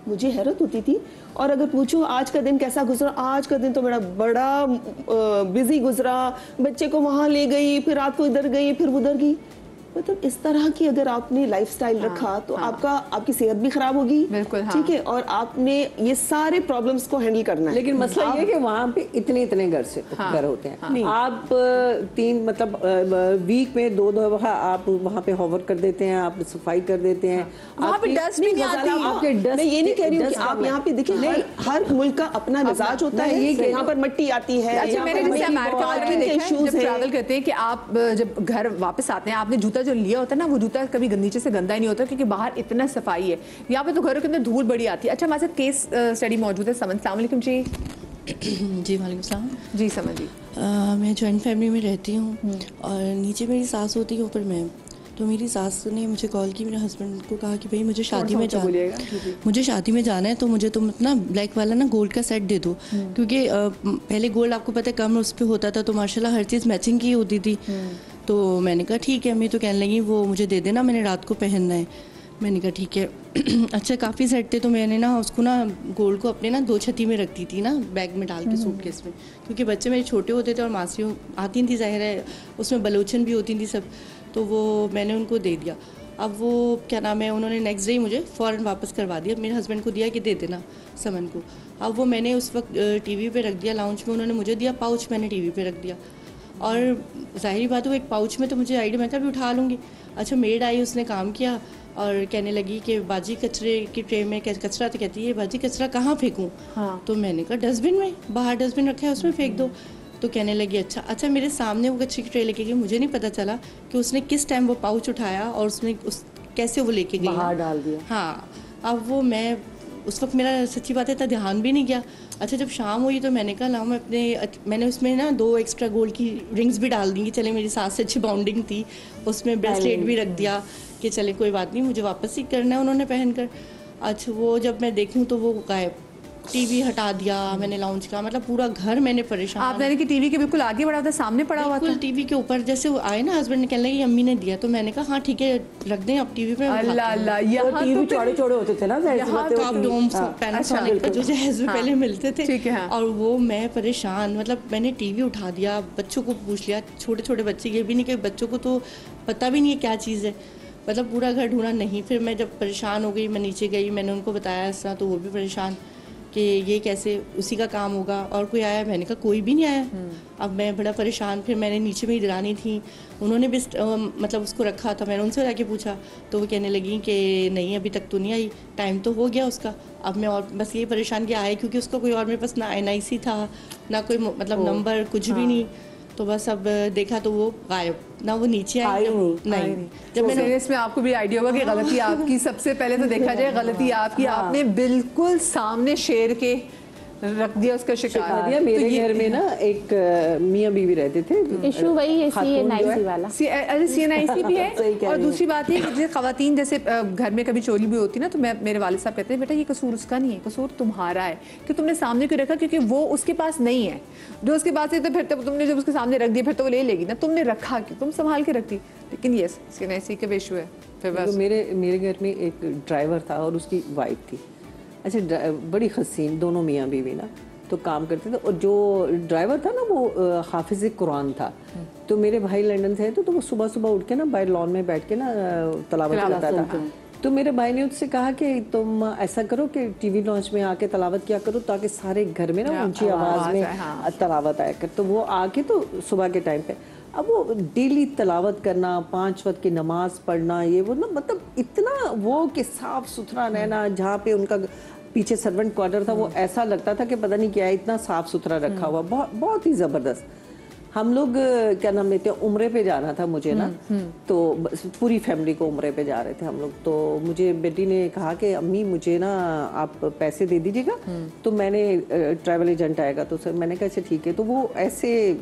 Speaker 4: मुझे हैरत होती थी। और अगर पूछो आज का दिन कैसा गुजरा, आज का दिन तो मेरा बड़ा बिजी गुजरा, बच्चे को वहां ले गई, फिर रात को इधर गई, फिर उधर गई। मतलब इस तरह की अगर आपने लाइफस्टाइल रखा तो आपकी सेहत भी खराब होगी, ठीक है, और आपने ये सारे प्रॉब्लम्स को हैंडल करना है।
Speaker 2: लेकिन मसला ये है कि वहाँ पे इतने घर होते हैं। आप 3 मतलब वीक में 2 दफा आप वहाँ पे होवर कर देते हैं, आप सफाई कर देते हैं,
Speaker 1: वहाँ पे डस्ट भी नहीं आती।
Speaker 2: आपके डस्ट,
Speaker 4: मैं ये नहीं कह रही हूँ कि आप यहाँ पे देखिए हर मुल्क का अपना मिजाज होता है। यहाँ पर मट्टी आती है,
Speaker 1: मैंने जैसे अमेरिका में देखा है, जब ट्रैवल करते हैं कि आप जब घर वापस आते हैं आपने जूता जूता जो लिया होता है ना, वो जूता कभी नीचे से गंदा ही नहीं होता, क्योंकि बाहर इतना सफाई है। यहाँ पे तो घरों के अंदर धूल बड़ी आती है। अच्छा, हमारे साथ केस स्टडी मौजूद है। समन, अस्सलाम वालेकुम जी।
Speaker 7: जी वालेकुम सलाम
Speaker 1: जी समन जी।
Speaker 7: मैं जॉइंट फैमिली में रहती हूँ और नीचे मेरी सास होती है, ऊपर मैं। तो मेरी सास ने मुझे कॉल की, मेरे हस्बैंड को कहा कि भाई मुझे शादी में जाना है, तो मुझे तुम ना ब्लैक वाला ना गोल्ड का सेट दे दो, क्योंकि पहले गोल्ड आपको पता है कम उस पर होता था, तो माशाल्लाह हर चीज़ मैचिंग की होती थी। तो मैंने कहा ठीक है अम्मी, तो कहने लगी वो मुझे दे देना, मैंने रात को पहनना है। मैंने कहा ठीक है। अच्छा, काफ़ी सेट थे, तो मैंने ना उसको ना गोल्ड को अपने ना 2 छती में रखती थी ना, बैग में डाल के सूटकेस में, क्योंकि बच्चे मेरे छोटे होते थे और मासियों आती थी, जाहिर है उसमें बलोचन भी होती थी सब, तो वो मैंने उनको दे दिया। अब वो क्या नाम है, उन्होंने नेक्स्ट डे मुझे फ़ौरन वापस करवा दिया, मेरे हस्बैंड को दिया कि दे देना समन को। अब वो मैंने उस वक्त टीवी पे रख दिया लाउंज में, उन्होंने मुझे दिया पाउच, मैंने टीवी पे रख दिया। और जाहिर बात है वो एक पाउच में तो मुझे आइडिया, मैं कभी उठा लूँगी। अच्छा, मेड आई, उसने काम किया और कहने लगी कि बाजी कचरे की ट्रे में कचरा, तो कहती है बाजी कचरा कहाँ फेंकूँ? हाँ। तो मैंने कहा डस्टबिन में, बाहर डस्टबिन रखा है उसमें फेंक दो। तो कहने लगी अच्छा मेरे सामने वो कचरे की ट्रे लेके गई, मुझे नहीं पता चला कि उसने किस टाइम वो पाउच उठाया और उसने कैसे वो लेके गई,
Speaker 3: बाहर डाल दिया।
Speaker 7: हाँ, अब वो मैं उस वक्त मेरा सच्ची बात है इतना ध्यान भी नहीं गया। अच्छा, जब शाम हुई तो मैंने कहा लाओ, मैंने उसमें ना 2 एक्स्ट्रा गोल्ड की रिंग्स भी डाल दी कि चले मेरी सास से अच्छी बाउंडिंग थी, उसमें ब्रेसलेट भी रख दिया कि चले कोई बात नहीं, मुझे वापस ही करना है उन्होंने पहन कर। अच्छा, वो जब मैं देखूँ तो वो गायब, टीवी हटा दिया मैंने लाउंज का, मतलब पूरा घर मैंने परेशान।
Speaker 1: आप यानी कि टीवी के बिल्कुल आगे पड़ा था, सामने पड़ा हुआ था?
Speaker 7: टीवी के ऊपर, जैसे वो आए ना हस्बैंड ने कहने लगी अम्मी ने दिया, तो मैंने कहा हाँ ठीक है रख दें आप टीवी पे।
Speaker 1: अल्लाह अल्लाह, यहाँ
Speaker 3: टीवी चौड़े होते थे ना,
Speaker 7: पैनासोनिक का जो जहेज में पहले मिलते थे, और वो मैं परेशान, मतलब मैंने टीवी उठा दिया, बच्चों को पूछ लिया, छोटे छोटे बच्चे, ये भी नहीं कि बच्चों को तो पता भी नहीं है क्या चीज़ है, मतलब पूरा घर ढूंढा नहीं। फिर मैं जब परेशान हो गई, मैं नीचे गई, मैंने उनको बताया ऐसा, तो वो भी परेशान कि ये कैसे उसी का काम होगा, और कोई आया? मैंने कहा कोई भी नहीं आया। अब मैं बड़ा परेशान, फिर मैंने नीचे मेरी दरानी थी, उन्होंने भी मतलब उसको रखा था, मैंने उनसे जाके पूछा, तो वो कहने लगी कि नहीं अभी तक तो नहीं आई, टाइम तो हो गया उसका। अब मैं और बस ये परेशान कि आए, क्योंकि उसका कोई और मेरे पास ना NIC था, ना कोई मतलब नंबर, कुछ भी नहीं। तो बस अब देखा तो वो गायब, ना वो नीचे आई नहीं।
Speaker 1: जब मैंने इसमें आपको भी आइडिया होगा कि गलती आपकी, सबसे पहले तो देखा जाए गलती आपकी, आपने बिल्कुल सामने शेर के रख दिया उसका शिकार दिया।
Speaker 2: मेरे घर में ना एक मियाँ बीवी रहते थे,
Speaker 5: इशू वही है CNIC वाला।
Speaker 1: CNIC भी है। और दूसरी बात है कि जैसे खवातीन जैसे घर में कभी चोरी भी होती ना, तो मेरे वालिद साहब कहते हैं बेटा ये कसूर उसका नहीं है, कसूर तुम्हारा है कि तुमने सामने क्यों रखा, क्योंकि वो उसके पास नहीं है, जो उसके पास है तो फिर तुमने जब उसके सामने रख दिया फिर तो वो ले लेगी ना, तुमने रखा क्यों, तुम संभाल के रखती। लेकिन ये CNIC का इशू है।
Speaker 2: तो मेरे घर में एक ड्राइवर था और उसकी वाइफ थी। अच्छा, बड़ी हसीन, दोनों मियाँ बीवी ना तो काम करते थे, और जो ड्राइवर था ना वो हाफिज कुरान था। तो मेरे भाई लंदन से तो वो सुबह सुबह उठ के ना बाहर लॉन में बैठ के ना तलावत करता था। तो मेरे भाई ने उससे कहा कि तुम ऐसा करो कि टीवी लॉन्च में आके तलावत किया करो, ताकि सारे घर में ना ऊंची आवाज़ में तलावत आया कर। तो वो आके तो सुबह के टाइम पे, अब वो डेली तलावत करना, 5 वक्त की नमाज पढ़ना, ये वो ना मतलब इतना वो कि साफ सुथरा रहना, जहाँ पे उनका पीछे सर्वेंट क्वार्टर था वो ऐसा लगता था कि पता नहीं क्या है, इतना साफ सुथरा रखा हुआ, बहुत ही ज़बरदस्त। हम लोग क्या नाम लेते हैं, उम्रे पे जाना था मुझे ना, तो पूरी फैमिली को उम्रे पे जा रहे थे हम लोग। तो मुझे बेटी ने कहा कि अम्मी मुझे ना आप पैसे दे दीजिएगा, तो मैंने ट्रैवल एजेंट आएगा, तो सर मैंने कहा अच्छा ठीक है। तो वो ऐसे,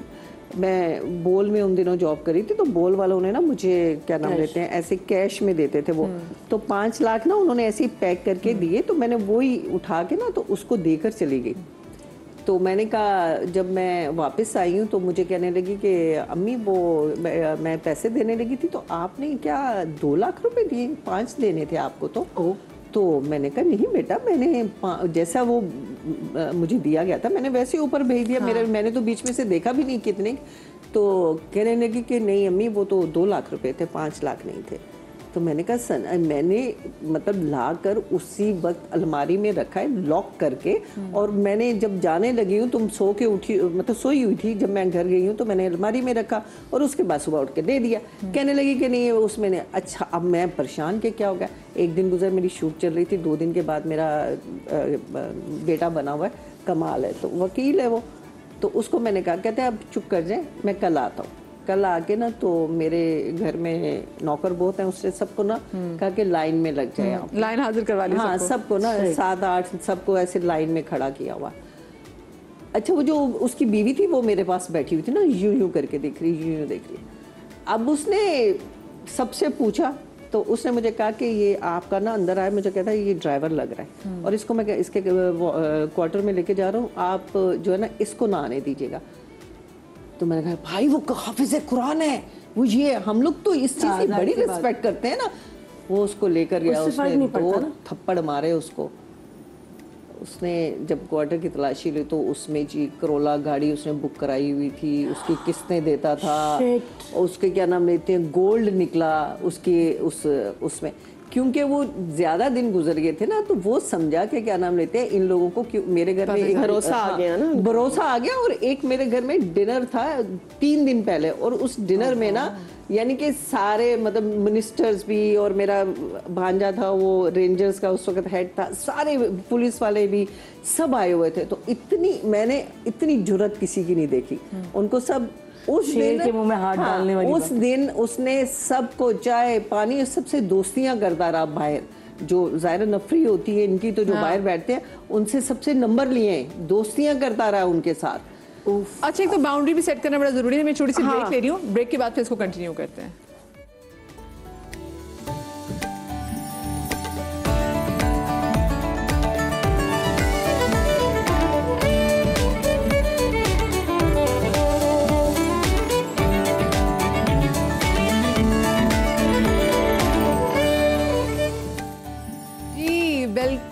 Speaker 2: मैं बोल में उन दिनों जॉब करी थी, तो बोल वालों ने ना मुझे क्या नाम लेते हैं ऐसे कैश में देते थे वो, तो 5 लाख ना उन्होंने ऐसे ही पैक करके दिए, तो मैंने वो ही उठा के ना तो उसको देकर चली गई। तो मैंने कहा, जब मैं वापस आई हूँ तो मुझे कहने लगी कि अम्मी वो मैं पैसे देने लगी थी, तो आपने क्या 2 लाख रुपए दिए, 5 देने थे आपको। तो मैंने कहा नहीं बेटा, मैंने जैसा वो मुझे दिया गया था मैंने वैसे ऊपर भेज दिया। मैंने तो बीच में से देखा भी नहीं कितने। तो कहने लगी कि नहीं अम्मी वो तो 2 लाख रुपए थे, 5 लाख नहीं थे। तो मैंने कहा मैंने मतलब ला कर उसी वक्त अलमारी में रखा है लॉक करके, और मैंने जब जाने लगी हूँ, तुम सो के उठी, मतलब सोई हुई थी जब मैं घर गई हूँ, तो मैंने अलमारी में रखा और उसके बाद सुबह उठ के दे दिया। कहने लगी कि नहीं उसमें ने। अच्छा, अब मैं परेशान के क्या हो गया, एक दिन गुजर मेरी शूट चल रही थी, 2 दिन के बाद मेरा बेटा बना हुआ है, कमाल है, तो वकील है वो। तो उसको मैंने कहा, कहते हैं अब चुप कर जाए, मैं कल आता हूँ। कल आके ना तो मेरे घर में नौकर बहुत हैं, उसने सबको ना कहा कि लाइन में लग जाए आप।
Speaker 1: लाइन हाजिर करवा ली।
Speaker 2: हाँ, सबको ना 7-8 सबको ऐसे लाइन में खड़ा किया हुआ। अच्छा, वो जो उसकी बीवी थी वो मेरे पास बैठी हुई थी ना, यूं यूं करके देख रही, यूं यूं देख रही। अब उसने सबसे पूछा तो उसने मुझे कहा कि ये आपका ना अंदर आया, मुझे कहता है ये ड्राइवर लग रहा है और इसको मैं इसके क्वार्टर में लेके जा रहा हूँ, आप जो है ना इसको ना आने दीजिएगा। तो मैंने कहा भाई वो हाफिज़ कुरान है, वो ये हम लोग तो इस चीज़ की बड़ी रिस्पेक्ट करते हैं ना। वो उसको लेकर गया, उसने 2 थप्पड़ मारे उसको। उसने जब क्वार्टर की तलाशी ली तो उसमें जी करोला गाड़ी उसने बुक कराई हुई थी, उसकी किस्तें देता था, उसके क्या नाम लेते हैं गोल्ड निकला उसके उसमें, क्योंकि वो ज्यादा दिन गुजर गए थे ना, तो वो समझा कि क्या नाम लेते हैं इन लोगों को, क्यों मेरे घर में एक
Speaker 4: भरोसा आ गया ना,
Speaker 2: भरोसा आ गया। और एक मेरे घर में डिनर था 3 दिन पहले, और उस डिनर में ना यानी कि सारे मतलब मिनिस्टर्स भी, और मेरा भांजा था वो रेंजर्स का उस वक्त हेड था, सारे पुलिस वाले भी सब आए हुए थे। तो मैंने इतनी जुर्रत किसी की नहीं देखी। उनको सब उस दिन
Speaker 3: के मुंह में हाथ डालने वाली
Speaker 2: उस दिन उसने सबको चाय पानी सबसे दोस्तियां करता रहा बाहर, जो ज़ाहिर नफरी होती है इनकी, तो जो बाहर बैठते हैं उनसे सबसे नंबर लिए, दोस्तियां करता रहा उनके साथ।
Speaker 1: अच्छा, एक तो बाउंड्री भी सेट करना बड़ा जरूरी है। मैं छोटी सी ब्रेक ले रही हूँ, ब्रेक के बाद फिर इसको कंटिन्यू करते हैं।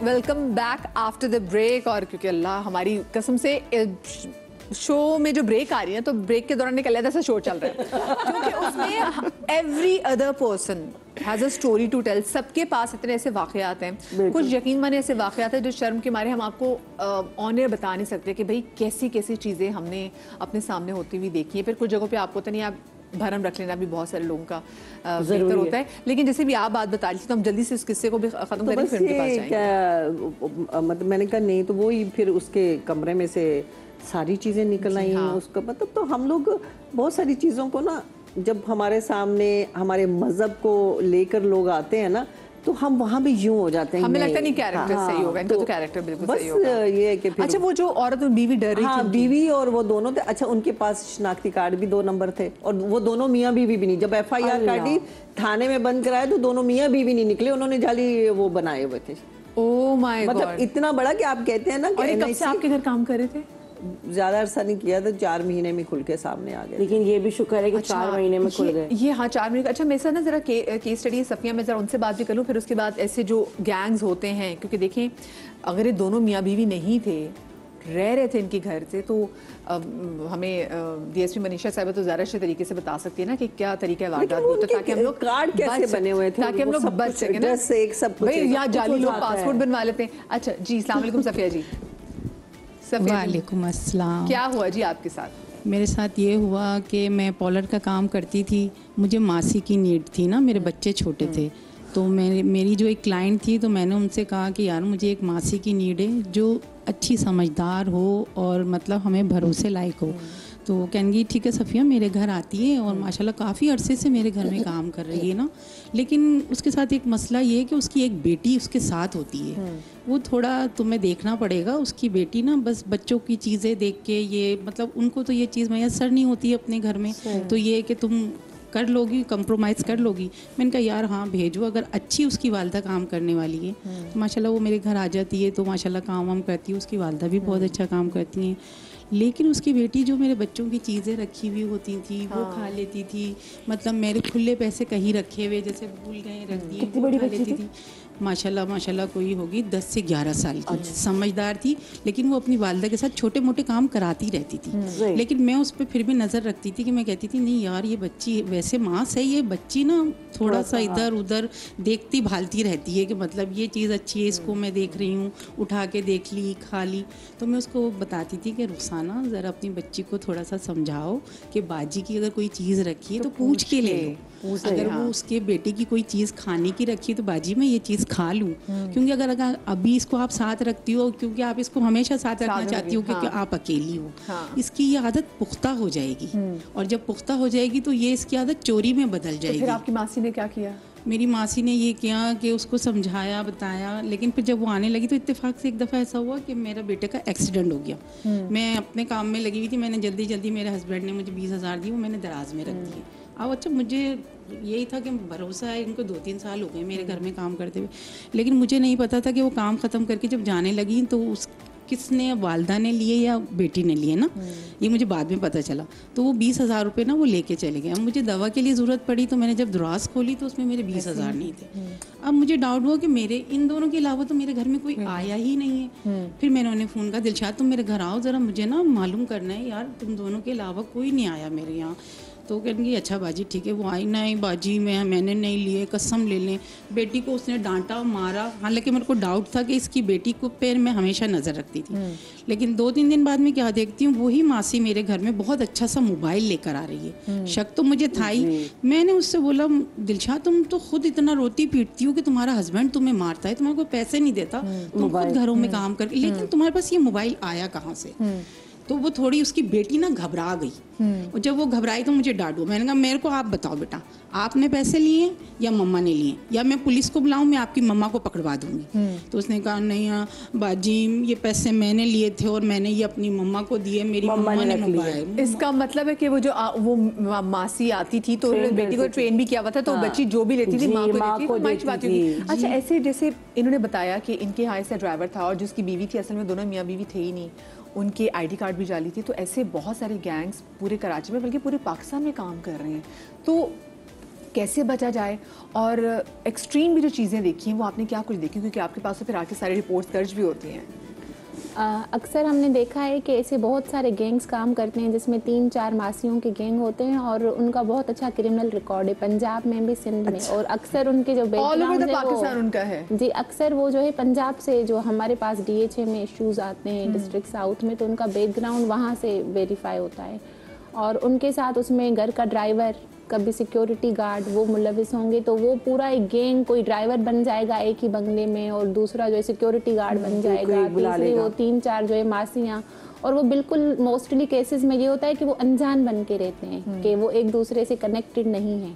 Speaker 1: Welcome back after the break. और क्योंकि अल्लाह हमारी कसम से शो में जो ब्रेक आ रही है, तो ब्रेक के दौरान एक अलग सा शो चल रहा है, क्योंकि उसमें every other person has a story to tell. सबके पास इतने ऐसे वाक़यात हैं, कुछ यकीन माने ऐसे वाक़यात हैं जो शर्म के मारे हम आपको ऑन एयर बता नहीं सकते कि भाई कैसी कैसी चीज़ें हमने अपने सामने होती हुई देखी है। फिर कुछ जगहों पे आपको तो नहीं, आप भरम रख लेना भी बहुत सारे लोगों का बेहतर होता है। लेकिन जैसे भी आप बात बता रही थी, तो हम जल्दी से उस किस्से को भी खत्म करें, फिर उनके पास जाएंगे।
Speaker 2: मतलब मैंने कहा नहीं, तो वो ही फिर उसके कमरे में से सारी चीज़ें निकल आई। उसका मतलब तो हम लोग बहुत सारी चीज़ों को ना, जब हमारे सामने हमारे मजहब को लेकर लोग आते हैं ना, तो हम वहाँ भी यूं हो जाते हैं,
Speaker 1: हमें लगता नहीं कैरेक्टर सही होगा इनका, तो कैरेक्टर बिल्कुल सही होगा।
Speaker 2: बस ये है कि फिर
Speaker 1: अच्छा, वो जो औरत और बीवी डर रही थी,
Speaker 2: बीवी और वो दोनों थे। अच्छा, उनके पास शनाख्ती कार्ड भी 2 नंबर थे, और वो दोनों मियाँ बीवी भी नहीं। जब FIR काटी, थाने में बंद कराया, तो दोनों मियाँ बीवी नहीं निकले, उन्होंने जाली वो बनाए हुए थे।
Speaker 1: ओह माय गॉड,
Speaker 2: मतलब इतना बड़ा कि आप कहते हैं ना।
Speaker 1: और कब से आपके घर काम कर रहे थे?
Speaker 2: ज्यादा अरसा नहीं किया था, 4 महीने में खुल के सामने आ गए।
Speaker 3: लेकिन ये भी शुक्र है कि 4 महीने में खुल गए।
Speaker 1: ये हाँ, 4 महीने। अच्छा, मेरे साथ ना जरा केस स्टडी है सफिया, मैं जरा उनसे बात भी कर लूँ, फिर उसके बाद ऐसे जो गैंग्स होते हैं, क्योंकि देखें अगर ये दोनों मियाँ बीवी नहीं थे, रह रहे थे इनके घर से, तो हमें DSP मनीषा साहब तो ज़्यादा अच्छे तरीके से बता सकती है ना कि क्या तरीका है वारदात होता, ताकि हम लोग
Speaker 2: कार्ड कैसे बने हुए थे,
Speaker 1: ताकि हम लोग बच सकें ना। भाई यहाँ जाली लोग पासपोर्ट बनवा लेते हैं। अच्छा जी, अस्सलाम वालेकुम सफिया जी।
Speaker 8: वालेकुम अस्सलाम।
Speaker 1: क्या हुआ जी आपके साथ?
Speaker 8: मेरे साथ ये हुआ कि मैं पॉलर का काम करती थी, मुझे मासी की नीड थी ना, मेरे बच्चे छोटे थे, तो मेरी जो एक क्लाइंट थी, तो मैंने उनसे कहा कि यार मुझे एक मासी की नीड है जो अच्छी समझदार हो और मतलब हमें भरोसे लायक हो। तो कहेंगी ठीक है सफ़िया, मेरे घर आती है और माशाल्लाह काफ़ी अरसे से मेरे घर में काम कर रही है ना, लेकिन उसके साथ एक मसला ये है कि उसकी एक बेटी उसके साथ होती है। वो थोड़ा तुम्हें देखना पड़ेगा, उसकी बेटी ना बस बच्चों की चीज़ें देख के ये मतलब उनको तो ये चीज़ मैसर नहीं होती है अपने घर में, तो ये कि तुम कर लोगी, कंप्रोमाइज़ कर लोगी। मैंने कहा यार हाँ भेजो, अगर अच्छी उसकी वालदा काम करने वाली है तो माशाल्लाह वो मेरे घर आ जाती है, तो माशाल्लाह काम वाम करती है, उसकी वालदा भी बहुत अच्छा काम करती हैं। लेकिन उसकी बेटी जो मेरे बच्चों की चीज़ें रखी हुई होती थी वो खा लेती थी, मतलब मेरे खुले पैसे कहीं रखे हुए जैसे भूल गए रख दिए,
Speaker 3: कितनी बड़ी
Speaker 8: खा
Speaker 3: बच्ची
Speaker 8: लेती थी। माशाल्लाह कोई होगी 10 से 11 साल की, समझदार थी, लेकिन वो अपनी वालदा के साथ छोटे मोटे काम कराती रहती थी। लेकिन मैं उस पर फिर भी नज़र रखती थी कि मैं कहती थी नहीं यार ये बच्ची वैसे माँ सही है, बच्ची ना थोड़ा सा इधर उधर देखती भालती रहती है कि मतलब ये चीज़ अच्छी है, इसको मैं देख रही हूँ, उठा के देख ली, खा ली। तो मैं उसको बताती थी कि रुखसाना ज़रा अपनी बच्ची को थोड़ा सा समझाओ कि बाजी की अगर कोई चीज़ रखी है तो पूछ के ले लो, अगर वो उसके बेटे की कोई चीज़ खाने की रखी तो बाजी मैं ये चीज़ खा लूँ, क्योंकि अगर अभी इसको आप साथ रखती हो, क्योंकि आप इसको हमेशा साथ रखना चाहती हो क्योंकि आप अकेली हो, इसकी ये आदत पुख्ता हो जाएगी, और जब पुख्ता हो जाएगी तो ये इसकी आदत चोरी में बदल जाएगी।
Speaker 1: तो फिर आपकी मासी ने क्या किया?
Speaker 8: मेरी मासी ने ये किया कि उसको समझाया बताया, लेकिन फिर जब वो आने लगी तो इत्तेफाक से एक दफ़ा ऐसा हुआ कि मेरा बेटे का एक्सीडेंट हो गया। मैं अपने काम में लगी हुई थी, मैंने जल्दी जल्दी, मेरे हस्बैंड ने मुझे 20,000 दी, वो मैंने दराज में रख दिए। अब अच्छा मुझे यही था कि भरोसा है, इनको 2-3 साल हो गए मेरे घर में काम करते हुए, लेकिन मुझे नहीं पता था कि वो काम ख़त्म करके जब जाने लगी तो उस किसने, वालदा ने लिए या बेटी ने लिए ना, ये मुझे बाद में पता चला। तो वो 20,000 रुपये ना वो लेके चले गए। अब मुझे दवा के लिए ज़रूरत पड़ी तो मैंने जब दराज खोली तो उसमें मेरे 20,000 नहीं थे। अब मुझे डाउट हुआ कि मेरे इन दोनों के अलावा तो मेरे घर में कोई आया ही नहीं है। फिर मैंने उन्हें फ़ोन कहा, दिलशाद तुम मेरे घर आओ ज़रा, मुझे ना मालूम करना है यार, तुम दोनों के अलावा कोई नहीं आया मेरे यहाँ। तो कहेंगे अच्छा बाजी ठीक है। वो आई, नहीं बाजी मैंने नहीं लिए, कसम ले लें। बेटी को उसने डांटा मारा, हालांकि मेरे को डाउट था कि इसकी बेटी को पे मैं हमेशा नज़र रखती थी, लेकिन 2-3 दिन बाद में क्या देखती हूँ, वही मासी मेरे घर में बहुत अच्छा सा मोबाइल लेकर आ रही है। शक तो मुझे था ही। मैंने उससे बोला, दिलशाद तुम तो खुद इतना रोती पीटती हो कि तुम्हारा हस्बैंड तुम्हें मारता है, तुम्हारे को पैसे नहीं देता, तुम खुद घरों में काम करके, लेकिन तुम्हारे पास ये मोबाइल आया कहाँ से? तो वो थोड़ी, उसकी बेटी ना घबरा गई, और जब वो घबराई तो मुझे डांटो। मैंने कहा मेरे को आप बताओ बेटा, आपने पैसे लिए या मम्मा ने लिए, या मैं पुलिस को बुलाऊं, मैं आपकी मम्मा को पकड़वा दूंगी। तो उसने कहा नहीं बाजी ये पैसे मैंने लिए थे और मैंने ये अपनी मम्मा को दिए, मेरी मम्मा ने मोबाइल।
Speaker 1: इसका मतलब है कि वो जो वो मासी आती थी तो बेटी को ट्रेन भी किया हुआ था, तो बच्ची जो भी लेती थी माँ को देती थी। अच्छा, ऐसे जैसे इन्होंने बताया कि इनके यहाँ ऐसा ड्राइवर था और जिसकी बीवी थी, असल में दोनों मियाँ बीवी थे ही नहीं, उनके आईडी कार्ड भी जाली थी। तो ऐसे बहुत सारे गैंग्स पूरे कराची में बल्कि पूरे पाकिस्तान में काम कर रहे हैं। तो कैसे बचा जाए? और एक्सट्रीम भी जो चीज़ें देखी हैं वो आपने क्या कुछ देखी, क्योंकि आपके पास तो फिर आके सारी रिपोर्ट्स दर्ज भी होती हैं।
Speaker 5: अक्सर हमने देखा है कि ऐसे बहुत सारे गैंग्स काम करते हैं जिसमें 3-4 मासियों के गैंग होते हैं और उनका बहुत अच्छा क्रिमिनल रिकॉर्ड है, पंजाब में भी, सिंध में। और अक्सर उनके जो बैकग्राउंड है
Speaker 1: पाकिस्तान उनका है
Speaker 5: जी, अक्सर वो जो है पंजाब से, जो हमारे पास DHA में इश्यूज आते हैं डिस्ट्रिक्ट साउथ में, तो उनका बैकग्राउंड वहाँ से वेरीफाई होता है। और उनके साथ उसमें घर का ड्राइवर, कभी सिक्योरिटी गार्ड वो मुलविस होंगे, तो वो पूरा एक गैंग, कोई ड्राइवर बन जाएगा एक ही बंगले में और दूसरा जो है सिक्योरिटी गार्ड बन जाएगा, तीसरी वो 3-4 जो है मासियाँ। और वो बिल्कुल मोस्टली केसेस में ये होता है कि वो अनजान बन के रहते हैं, कि वो एक दूसरे से कनेक्टेड नहीं है।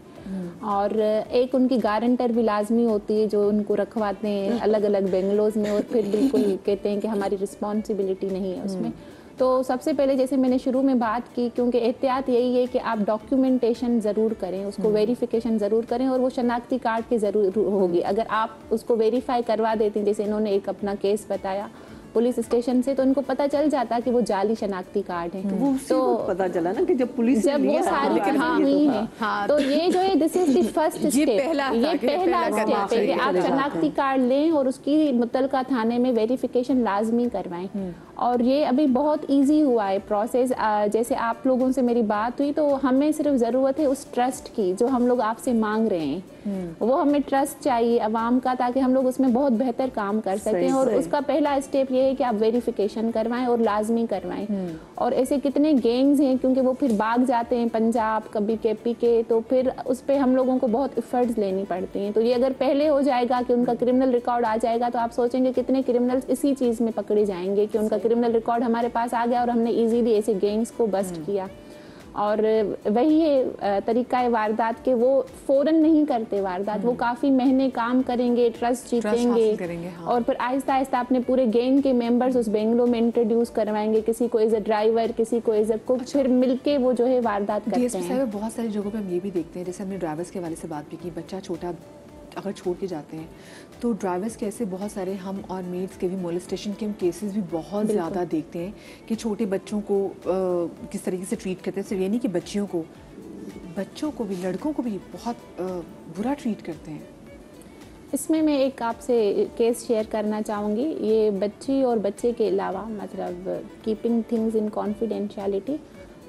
Speaker 5: और एक उनकी गारंटर भी लाजमी होती है जो उनको रखवाते हैं अलग अलग बेंगलोज में, और फिर बिल्कुल कहते हैं कि हमारी रिस्पॉन्सिबिलिटी नहीं है उसमें। तो सबसे पहले जैसे मैंने शुरू में बात की, क्योंकि एहतियात यही है कि आप डॉक्यूमेंटेशन ज़रूर करें, उसको वेरिफिकेशन ज़रूर करें, और वो शनाख्ती कार्ड की ज़रूर होगी। अगर आप उसको वेरीफाई करवा देते हैं, जैसे इन्होंने एक अपना केस बताया पुलिस स्टेशन से, तो उनको पता चल जाता कि वो जाली शनाख्ती कार्ड है।
Speaker 2: तो पता चला ना कि जब पुलिस
Speaker 5: जब वो सारी हुई है, तो ये जो है this is the first step, ये पहला स्टेप है कि आप शनाख्ती कार्ड लें और उसकी मुतलका थाने में वेरिफिकेशन लाजमी करवाएं। और ये अभी बहुत इजी हुआ है प्रोसेस। जैसे आप लोगों से मेरी बात हुई, तो हमें सिर्फ ज़रूरत है उस ट्रस्ट की जो हम लोग आपसे मांग रहे हैं। वो हमें ट्रस्ट चाहिए अवाम का, ताकि हम लोग उसमें बहुत बेहतर काम कर सकें। और उसका पहला स्टेप ये है कि आप वेरिफिकेशन करवाएं और लाजमी करवाएं। और ऐसे कितने गैंग्स हैं, क्योंकि वो फिर भाग जाते हैं पंजाब, कभी KP के, तो फिर उस पर हम लोगों को बहुत एफर्ट्स लेनी पड़ती हैं। तो ये अगर पहले हो जाएगा कि उनका क्रिमिनल रिकॉर्ड आ जाएगा, तो आप सोचेंगे कितने क्रिमिनल्स इसी चीज़ में पकड़े जाएंगे कि उनका क्रिमिनल रिकॉर्ड हमारे पास आ गया और हमने इजीली ऐसे गैंग्स को बस्ट किया। और वही है तरीका है वारदात के, वो फ़ौरन नहीं करते वारदात, वो काफ़ी महीने काम करेंगे, ट्रस्ट जीतेंगे, और फिर आहिस्ता आहिस्ता अपने पूरे गैंग के मेंबर्स उस बेंगलो में इंट्रोड्यूस करवाएंगे, किसी को एज ए ड्राइवर, किसी को एज ए कुक, फिर मिलके वो जो है वारदात करते हैं।
Speaker 1: बहुत सारी जगहों पर हम ये भी देखते हैं, जैसे हमने ड्राइवर्स के वाले से बात भी की, बच्चा छोटा अगर छोड़ के जाते हैं तो ड्राइवर्स के ऐसे बहुत सारे, हम और मेड्स के भी मोलेस्टेशन के हम केसेस भी बहुत ज़्यादा देखते हैं कि छोटे बच्चों को किस तरीके से ट्रीट करते हैं। सिर्फ ये नहीं कि बच्चों को भी, लड़कों को भी बहुत बुरा ट्रीट करते हैं।
Speaker 5: इसमें मैं एक आपसे केस शेयर करना चाहूँगी। ये बच्ची और बच्चे के अलावा, मतलब कीपिंग थिंग्स इन कॉन्फिडेंशियलिटी,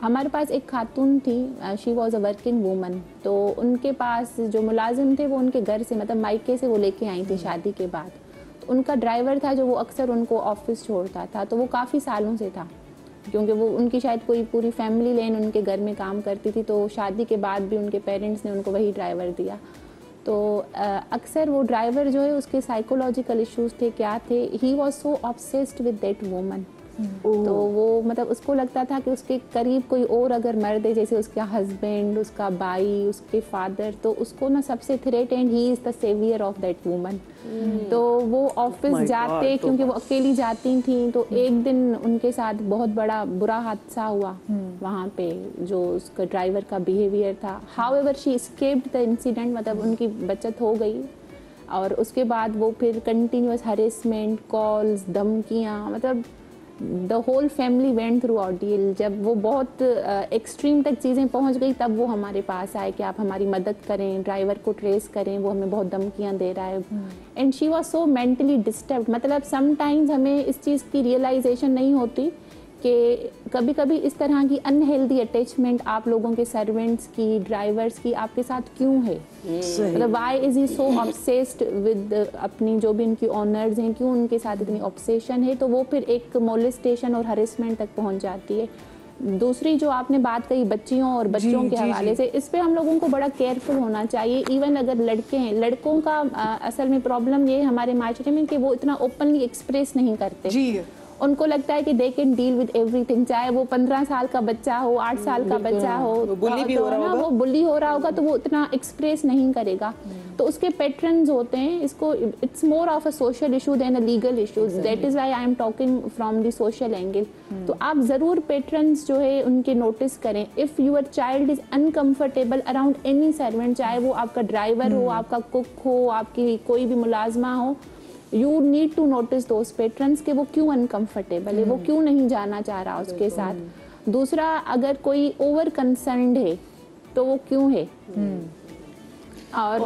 Speaker 5: हमारे पास एक खातून थी, she was a working woman. तो उनके पास जो मुलाजिम थे वो उनके घर से, मतलब मायके से वो लेके आई थी शादी के बाद। तो उनका ड्राइवर था जो वो अक्सर उनको ऑफिस छोड़ता था, तो वो काफ़ी सालों से था। क्योंकि वो उनकी शायद कोई पूरी फैमिली लेन उनके घर में काम करती थी, तो शादी के बाद भी उनके पेरेंट्स ने उनको वही ड्राइवर दिया। तो अक्सर वो ड्राइवर जो है उसके साइकोलॉजिकल इश्यूज थे, क्या थे, he was so obsessed with that woman. तो वो मतलब उसको लगता था कि उसके करीब कोई और अगर मर्द है, जैसे उसका हस्बैंड, उसका भाई, उसके फादर, तो उसको ना सबसे threat and he is the saviour of that woman. तो वो ऑफिस जाते, क्योंकि वो अकेली जाती थी, तो एक दिन उनके साथ बहुत बड़ा बुरा हादसा हुआ वहाँ पे, जो उसका ड्राइवर का बिहेवियर था। However she escaped the incident, मतलब उनकी बचत हो गई। और उसके बाद वो फिर कंटिन्यूअस हरेसमेंट, कॉल्स, धमकियाँ, मतलब the whole family went through ordeal. जब वो बहुत एक्सट्रीम तक चीज़ें पहुंच गई, तब वो हमारे पास आए कि आप हमारी मदद करें, ड्राइवर को ट्रेस करें, वो हमें बहुत धमकियां दे रहा है। And she was so mentally disturbed. मतलब समटाइम्स हमें इस चीज़ की रियलाइजेशन नहीं होती कि कभी कभी इस तरह की अनहेल्दी अटैचमेंट आप लोगों के सर्वेंट्स की, ड्राइवर्स की आपके साथ क्यों है। मतलब why is he so obsessed with अपनी जो भी उनकी ऑनर्स हैं, क्यों उनके साथ इतनी ऑब्सेशन है। तो वो फिर एक मोलेस्टेशन और हरेसमेंट तक पहुंच जाती है। दूसरी जो आपने बात कही बच्चियों और बच्चों के हवाले से, इस पे हम लोगों को बड़ा केयरफुल होना चाहिए। इवन अगर लड़के हैं, लड़कों का असल में प्रॉब्लम ये हमारे माशरे में कि वो इतना ओपनली एक्सप्रेस नहीं करते जी। उनको लगता है कि they can deal with everything, चाहे वो 15 साल का बच्चा हो, 8 साल का बच्चा हो, वो बुली हो रहा होगा तो वो इतना एक्सप्रेस नहीं करेगा। तो उसके पैटर्न्स होते हैं। इसको it's more of a social issue than a legal issues. That is why I am talking from the social angle. तो आप ज़रूर पैटर्न्स जो है उनके नोटिस करें। If your child is uncomfortable around any servant, चाहे वो आपका ड्राइवर हो, आपका कुक हो, आपकी कोई भी मुलाजमा हो, you need to notice those patterns कि वो क्यों अनकम्फर्टेबल है, वो क्यों नहीं जाना चाह रहा उसके साथ। दूसरा, अगर कोई ओवर कंसर्न्ड है तो वो क्यों है। और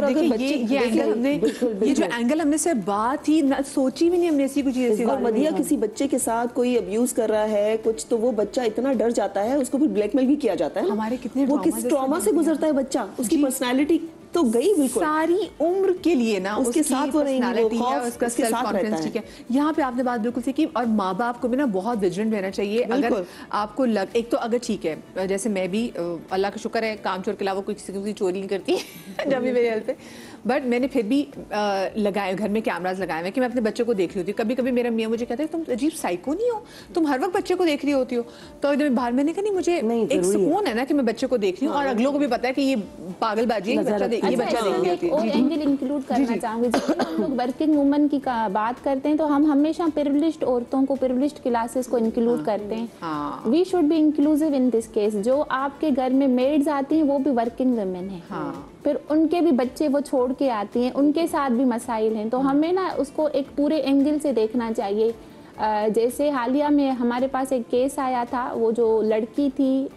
Speaker 1: अगर ये एंगल हमने, ये जो एंगल हमने से बात ही ना सोची भी नहीं हमने, ऐसी कुछ चीज़।
Speaker 4: और मदिया किसी बच्चे के साथ कोई अब्यूज कर रहा है कुछ, तो वो बच्चा इतना डर जाता है, उसको फिर ब्लैकमेल भी किया जाता है।
Speaker 1: हमारे कितने
Speaker 4: वो किस ट्रॉमा से गुजरता है बच्चा, उसकी पर्सनालिटी तो गई बिल्कुल
Speaker 1: सारी उम्र के लिए ना,
Speaker 4: उसके साथ वो रहेंगे,
Speaker 1: उसका सेल्फ कॉन्फिडेंस। ठीक है, यहाँ पे आपने बात बिल्कुल सही की। और माँ बाप को भी ना बहुत विजिलेंट रहना चाहिए। अगर आपको एक तो अगर ठीक है, जैसे मैं भी अल्लाह का शुक्र है काम चोर के अलावा कोई किसी की चोरी नहीं करती जब भी मेरे हेल्प है, बट मैंने फिर भी लगाए घर में कैमराज लगाए हुए कि मैं अपने बच्चे को देख रही होती हूँ। कभी कभी मेरा मियाँ मुझे कहता है तुम अजीब साइको नहीं हो, तुम हर वक्त बच्चे को देख रही होती हो। तो जब बाहर मैंने कहा नहीं, मुझे एक सुकून है ना कि मैं बच्चे को देख रही हूँ और अगलों को भी पता है कि ये पागलबाजी है, बच्चा देख रही होती है।
Speaker 5: और एंगल इंक्लूड करना चाहूंगी, जब हम लोग वर्किंग वुमन की बात करते हैं तो हम हमेशा प्रिविलेज्ड औरतों को, प्रिविलेज्ड क्लासेस को इंक्लूड करते हैं। We should be inclusive in this case. जो आपके घर में मेड्स आती हैं वो भी वर्किंग वुमेन है, फिर उनके भी बच्चे वो छोड़ के आती हैं, उनके साथ भी मसाइल हैं। तो हमें ना उसको एक पूरे एंगल से देखना चाहिए। जैसे हालिया में हमारे पास एक केस आया था, वो जो लड़की थी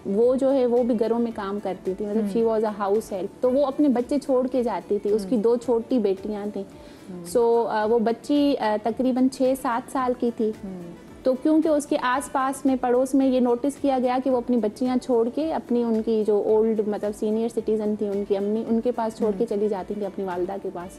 Speaker 5: वो जो है वो भी घरों में काम करती थी, मतलब she was a house help. तो वो अपने बच्चे छोड़ के जाती थी, उसकी 2 छोटी बेटियां थी। सो वो बच्ची तकरीबन 6-7 साल की थी। तो क्योंकि उसके आसपास में पड़ोस में ये नोटिस किया गया कि वो अपनी बच्चियां छोड़ के अपनी, उनकी जो ओल्ड मतलब सीनियर सिटीजन थी, उनकी अम्मी, उनके पास छोड़ के चली जाती थी, अपनी वालदा के पास।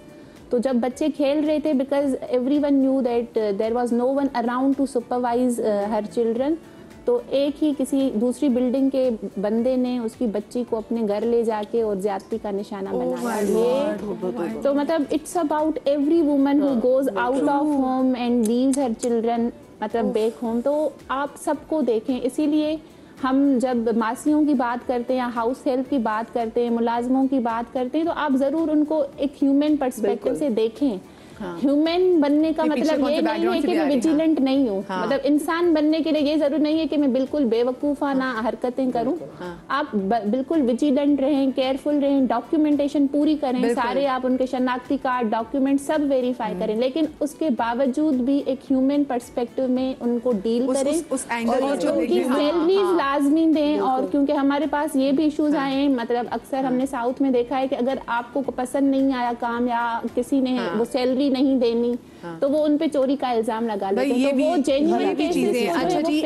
Speaker 5: तो जब बच्चे खेल रहे थे, because everyone knew that there was no one around to supervise her children, तो एक ही किसी दूसरी बिल्डिंग के बंदे ने उसकी बच्ची को अपने घर ले जाके और ज्यादती का निशाना बनाया। ये तो मतलब it's about every woman who goes out of home and leaves her children, मतलब बैक होम। तो आप सबको देखें। इसीलिए हम जब मासियों की बात करते हैं या हाउस हेल्प की बात करते हैं, मुलाजमों की बात करते हैं, तो आप ज़रूर उनको एक ह्यूमन पर्सपेक्टिव से देखें। ह्यूमन बनने का मतलब ये नहीं है कि मैं विजिलेंट नहीं हूँ। मतलब इंसान बनने के लिए ये जरूरी नहीं है कि मैं बिल्कुल बेवकूफ़ाना हरकतें करूँ। आप बिल्कुल विजिलेंट रहें, केयरफुल रहें, डॉक्यूमेंटेशन पूरी करें, सारे आप उनके शनाख्ती कार्ड, डॉक्यूमेंट सब वेरीफाई करें, लेकिन उसके बावजूद भी एक ह्यूमन पर्सपेक्टिव में उनको डील करें और उनकी सैलरीज लाजमी दें। और क्योंकि हमारे पास ये भी इश्यूज आए हैं, मतलब अक्सर हमने साउथ में देखा है कि अगर आपको पसंद नहीं आया काम या किसी ने वो सैलरी चोरी नहीं देनी, तो वो उन पे चोरी का इल्जाम लगा लेते हैं। तो वो जेन्युइन केसेस हैं।
Speaker 1: अच्छा जी,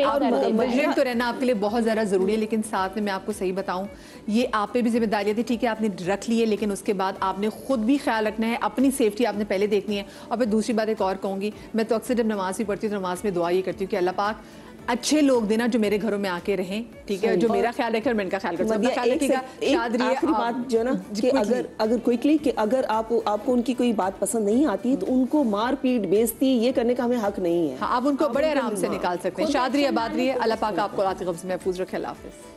Speaker 1: विजिलेंट तो रहना आपके लिए बहुत ज़्यादा ज़रूरी है, लेकिन साथ में मैं आपको सही बताऊं, ये आप पे भी जिम्मेदारियां थी। ठीक है, आपने रख ली है, लेकिन उसके बाद आपने खुद भी ख्याल रखना है, अपनी सेफ्टी आपने पहले देखनी है। और फिर दूसरी बात एक और कहूँगी, मैं तो अक्सर जब नमाज भी पढ़ती हूँ तो नमाज में दुआ ये करती हूँ कि अल्लाह पाक अच्छे लोग देना जो मेरे घरों में आके रहें, ठीक है, जो मेरा ख्याल रखे और मैं इनका ख्याल कर सकूं।
Speaker 4: आखिरी बात जो है ना कि अगर क्विकली कि अगर आपको उनकी कोई बात पसंद नहीं आती है तो उनको मार पीट बेइज्जती ये करने का हमें हक नहीं है।
Speaker 1: आप उनको बड़े आराम से निकाल सकते हैं। शाद रही है, आबाद रही है, अल्लाह पाक आपको महफूज रखे। अल्लाह हाफिज़।